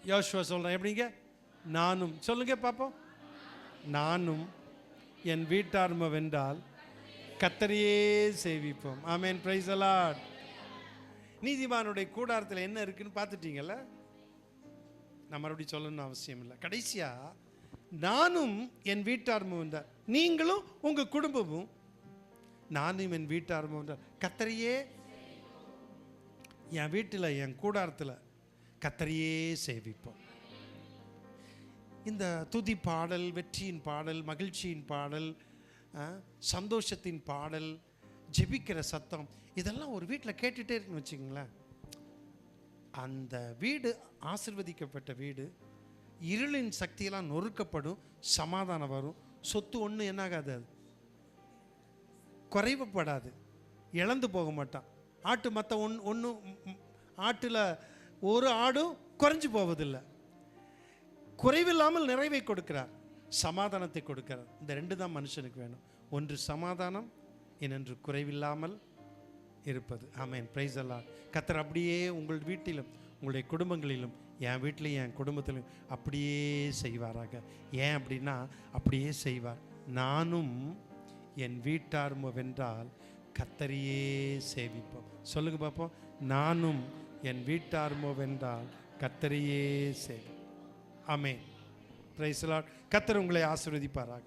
யோசுவா சொல்றேன் எப்படிங்க? நானும் சொல்லுங்க பாப்போம். நானும் என் வீட்டார்ம வென்றால் கர்த்தரையே சேவிப்போம். ஆமென். Praise the Lord. நீதிமானுடைய கூடாரத்தில் என்ன இருக்குன்னு பார்த்துட்டீங்கல்ல? நான் மறுபடியும் சொல்லணும்னு அவசியம் இல்லை. கடைசியா நானும் என் வீட்டார்ம வென்றால், நீங்களும் உங்க குடும்பமும் நானும் என் வீட்டார்ம வென்றால் கர்த்தரையே, என் வீட்டில் என் கூடாரத்தில் கர்த்தரையே சேவிப்போம். இந்த துதி பாடல், வெற்றியின் பாடல், மகிழ்ச்சியின் பாடல், சந்தோஷத்தின் பாடல், ஜெபிக்கிற சத்தம், இதெல்லாம் ஒரு வீட்டில் கேட்டுகிட்டே இருக்குன்னு வச்சுக்கோங்களேன். அந்த வீடு ஆசீர்வதிக்கப்பட்ட வீடு. இருளின் சக்தியெல்லாம் நொறுக்கப்படும், சமாதானம் வரும். சொத்து ஒன்று என்னாகாது, அது குறைவுபடாது, இழந்து போக மாட்டான். ஆட்டு மற்ற ஒன்று ஆட்டில் ஒரு ஆடும் குறைஞ்சு போவதில்லை. குறைவில்லாமல் நிறைவை கொடுக்கிறார், சமாதானத்தை கொடுக்கிறார். இந்த ரெண்டு தான் மனுஷனுக்கு வேணும். ஒன்று சமாதானம், இன்னொன்று குறைவில்லாமல் இருப்பது. ஆமென். Praise the Lord. கர்த்தர் அப்படியே உங்கள் வீட்டிலும் உங்களுடைய குடும்பங்களிலும், என் வீட்டிலையும் என் குடும்பத்திலும் அப்படியே செய்வாராக. ஏன் அப்படின்னா அப்படியே செய்வார். நானும் என் வீட்டார்ம வென்றால் கர்த்தரையே சேவிப்போம். சொல்லுங்க பார்ப்போம். நானும் என் வீட்டார்ம வென்றால் கர்த்தரையே சேவிப்போம். ஆமென். Praise the Lord. கர்த்தர் உங்களை ஆசீர்வதிப்பாராக.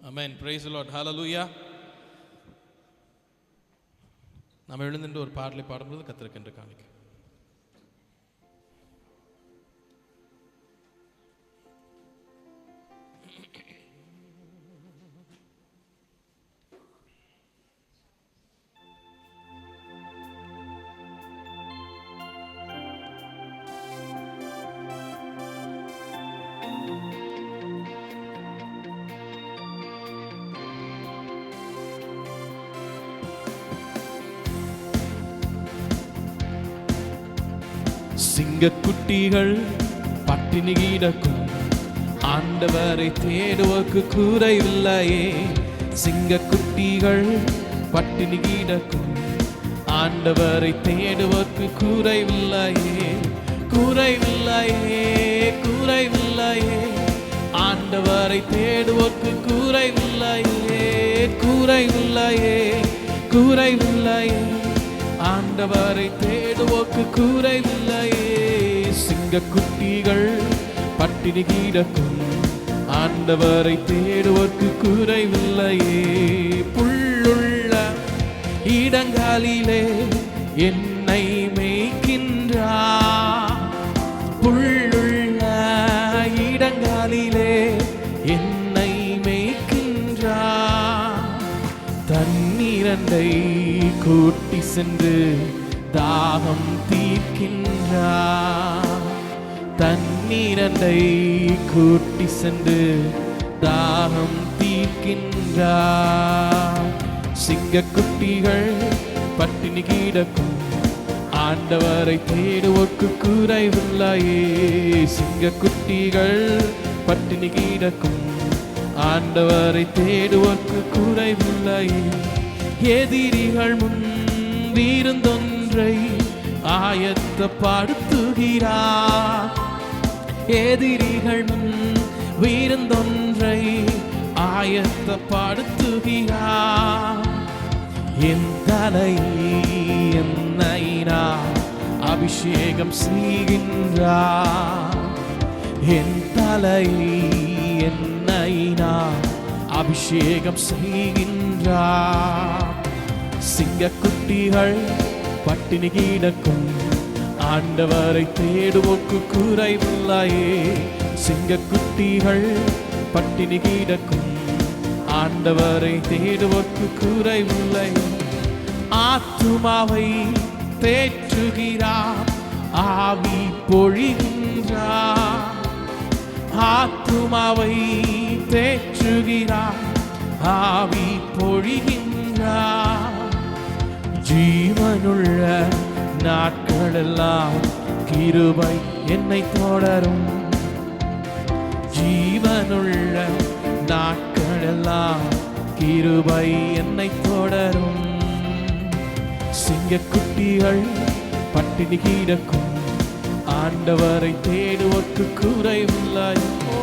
ஆமென். Praise the Lord. ஹalleluya. நாம் எழுந்திருந்து ஒரு பாடலை பாடும்போது கர்த்தருக்கு என்று காணிக்க. சிங்கக்குட்டிகள் பட்டினி கிடக்கும், ஆண்டவரை தேடுவதற்கு குறைவில்லையே. சிங்கக்குட்டிகள் பட்டினி கிடக்கும், ஆண்டவரை தேடுவதற்கு குறைவில்லையே. குறைவில்லையே, குறைவில்லையே, ஆண்டவரை தேடுவதற்கு குறைவில்லையே. குறைவில்லையே, குறைவில்லையே, ஆண்டவரை தேடுவோக்கு குறைவில்லையே. சிங்கக்குட்டிகள் பட்டினி கிடக்கும், ஆண்டவரை தேடுவோக்கு குறைவில்லையே. புல்லுள்ள இடங்களிலே என்னை மேய்க்கின்றார், புல்லுள்ள இடங்களிலே என்னை மேய்க்கின்றார். தண்ணீரண்டை கூட்டி சென்று தாகம் தீர்க்கின்றார். தண்ணீரண்டை கூட்டி சென்று தாகம் தீர்க்கின்றார். சிங்கக்குட்டிகள் பட்டினி கிடக்கும், ஆண்டவரை தேடுவோக்கு குறைவில்லையே. சிங்கக்குட்டிகள் பட்டினி கிடக்கும், ஆண்டவரை தேடுவோக்கு குறைவில்லையே. எதிரிகள் முன் விருந்தொன்றை ஆயத்தப்படுத்துகிறார். எதிரிகள் முன் விருந்தொன்றை ஆயத்தப்படுத்துகிறார். என் தலை என்னை நான் அபிஷேகம் செய்கின்றார். என் தலை என்னை நான் அபிஷேகம் செய்கின்றார். சிங்கக்குட்டிகள் பட்டினி கிடக்கும், ஆண்டவரை தேடுவோக்கு குறைவில்லையே. சிங்கக்குட்டிகள் பட்டினி கிடக்கும், ஆண்டவரை தேடுவோக்கு குறைவில்லை. ஆத்துமாவை தேற்றுகிறார், ஆவி பொழிகின்றார். ஆத்துமாவை தேற்றுகிறார், ஆவி பொழிகின்றார். ஜீவனுள்ள நாட்களெல்லாம் கிருபை என்னை தொடரும். ஜீவனுள்ள நாட்களெல்லாம் கிருபை என்னை தொடரும். சிங்கக்குட்டிகள் பட்டினி கிடக்கும், ஆண்டவரை தேடுவோக்கு குறைவில்லை. ஓ,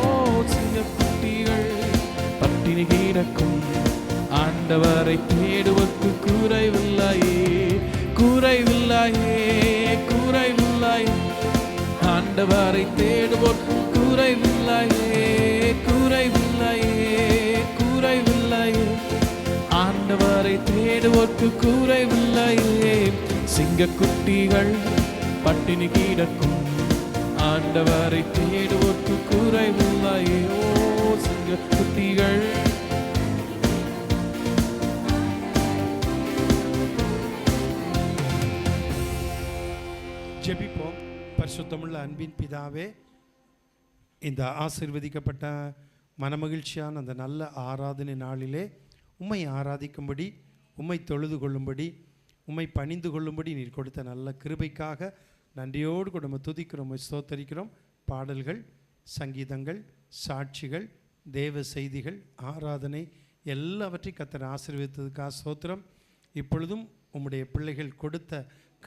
சிங்கக்குட்டிகள் பட்டினி கிடக்கும், ஆண்டவரை தேடுவோக்கு குறைவில்லையே. குறைவில்லையே, குறைவில்லையே, ஆண்டவரை தேடுவோக்கு குறைவில்லையே. குறைவில்லையே, குறைவில்லையே, ஆண்டவரை தேடுவோக்கு குறைவில்லையே. சிங்கக்குட்டிகள் பட்டினி கிடக்கும், ஆண்டவரை தேடுவோக்கு குறைவில்லையே. ஓ, சிங்கக்குட்டிகள். ஜெபிப்போம். பரிசுத்தமுள்ள அன்பின் பிதாவே, இந்த ஆசீர்வதிக்கப்பட்ட மனமகிழ்ச்சியான அந்த நல்ல ஆராதனை நாளிலே உம்மை ஆராதிக்கும்படி, உம்மை தொழுது கொள்ளும்படி, உம்மை பணிந்து கொள்ளும்படி நீர் கொடுத்த நல்ல கிருபைக்காக நன்றியோடு கூட நம்ம துதிக்கிறோம், ஸ்தோத்தரிக்கிறோம். பாடல்கள், சங்கீதங்கள், சாட்சிகள், தேவ செய்திகள், ஆராதனை எல்லாவற்றையும் கர்த்தர் ஆசீர்வதித்ததுக்காக ஸ்தோத்திரம். இப்பொழுதும் உம்முடைய பிள்ளைகள் கொடுத்த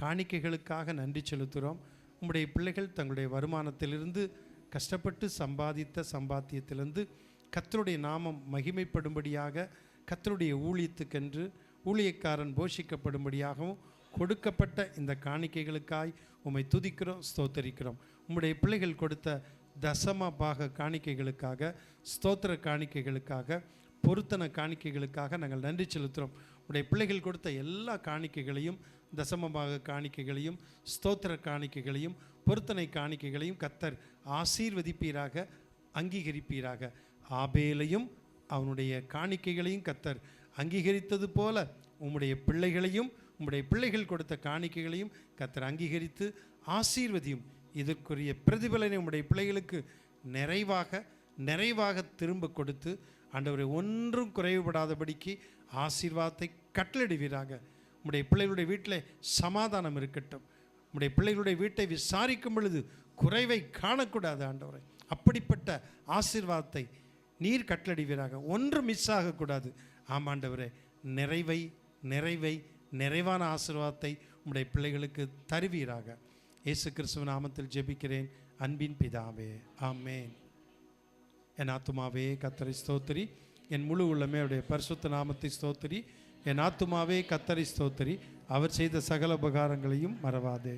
காணிக்கைகளுக்காக நன்றி செலுத்துகிறோம். உம்முடைய பிள்ளைகள் தங்களுடைய வருமானத்திலிருந்து, கஷ்டப்பட்டு சம்பாதித்த சம்பாத்தியத்திலிருந்து கர்த்தருடைய நாமம் மகிமைப்படும்படியாக, கர்த்தருடைய ஊழியத்துக்கென்று ஊழியக்காரன் போஷிக்கப்படும்படியாகவும் கொடுக்கப்பட்ட இந்த காணிக்கைகளுக்காய் உம்மை துதிக்கிறோம், ஸ்தோத்தரிக்கிறோம். உம்முடைய பிள்ளைகள் கொடுத்த தசம பாக காணிக்கைகளுக்காக, ஸ்தோத்திர காணிக்கைகளுக்காக, பொருத்தன காணிக்கைகளுக்காக நாங்கள் நன்றி செலுத்துகிறோம். உடைய பிள்ளைகள் கொடுத்த எல்லா காணிக்கைகளையும், தசமபாக காணிக்கைகளையும், ஸ்தோத்திர காணிக்கைகளையும், பொருத்தனை காணிக்கைகளையும் கர்த்தர் ஆசீர்வதிப்பீராக, அங்கீகரிப்பீராக. ஆபேலையும் அவனுடைய காணிக்கைகளையும் கர்த்தர் அங்கீகரித்தது போல உம்முடைய பிள்ளைகளையும், உம்முடைய பிள்ளைகள் கொடுத்த காணிக்கைகளையும் கர்த்தர் அங்கீகரித்து ஆசீர்வதியும். இதற்குரிய பிரதிபலனை உம்முடைய பிள்ளைகளுக்கு நிறைவாக திரும்ப கொடுத்து, ஆண்டவரை ஒன்றும் குறைவுபடாதபடிக்கு ஆசீர்வாதத்தை கட்டளிடுவீராக. உம்முடைய பிள்ளைகளுடைய வீட்டில் சமாதானம் இருக்கட்டும். உம்முடைய பிள்ளைகளுடைய வீட்டை விசாரிக்கும் பொழுது குறைவை காணக்கூடாது ஆண்டவரை. அப்படிப்பட்ட ஆசீர்வாதத்தை நீர் கட்டளிடுவீராக. ஒன்றும் மிஸ் ஆகக்கூடாது. ஆமாண்டவரே, நிறைவான ஆசீர்வாதத்தை உம்முடைய பிள்ளைகளுக்கு தருவீராக. இயேசு கிறிஸ்துவின் நாமத்தில் ஜெபிக்கிறேன் அன்பின் பிதாவே, ஆமென். என் ஆத்துமாவே கர்த்தரை ஸ்தோத்திரி, என் முழு உள்ளமே அவருடைய பரிசுத்த நாமத்தை ஸ்தோத்திரி. என் ஆத்துமாவே கர்த்தரை ஸ்தோத்திரி, அவர் செய்த சகல உபகாரங்களையும் மறவாதே.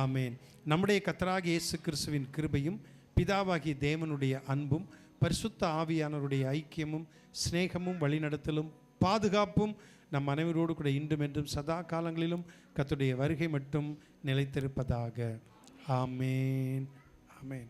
ஆமென். நம்முடைய கர்த்தராகிய இயேசு கிறிஸ்துவின் கிருபையும், பிதாவாகிய தேவனுடைய அன்பும், பரிசுத்த ஆவியானவருடைய ஐக்கியமும், சிநேகமும், வழிநடத்தலும், பாதுகாப்பும் நம் அனைவரோடு கூட இன்றும் என்றும் சதா காலங்களிலும் கர்த்தருடைய வருகை மட்டும் நிலைத்திருப்பதாக. ஆமென், ஆமென்.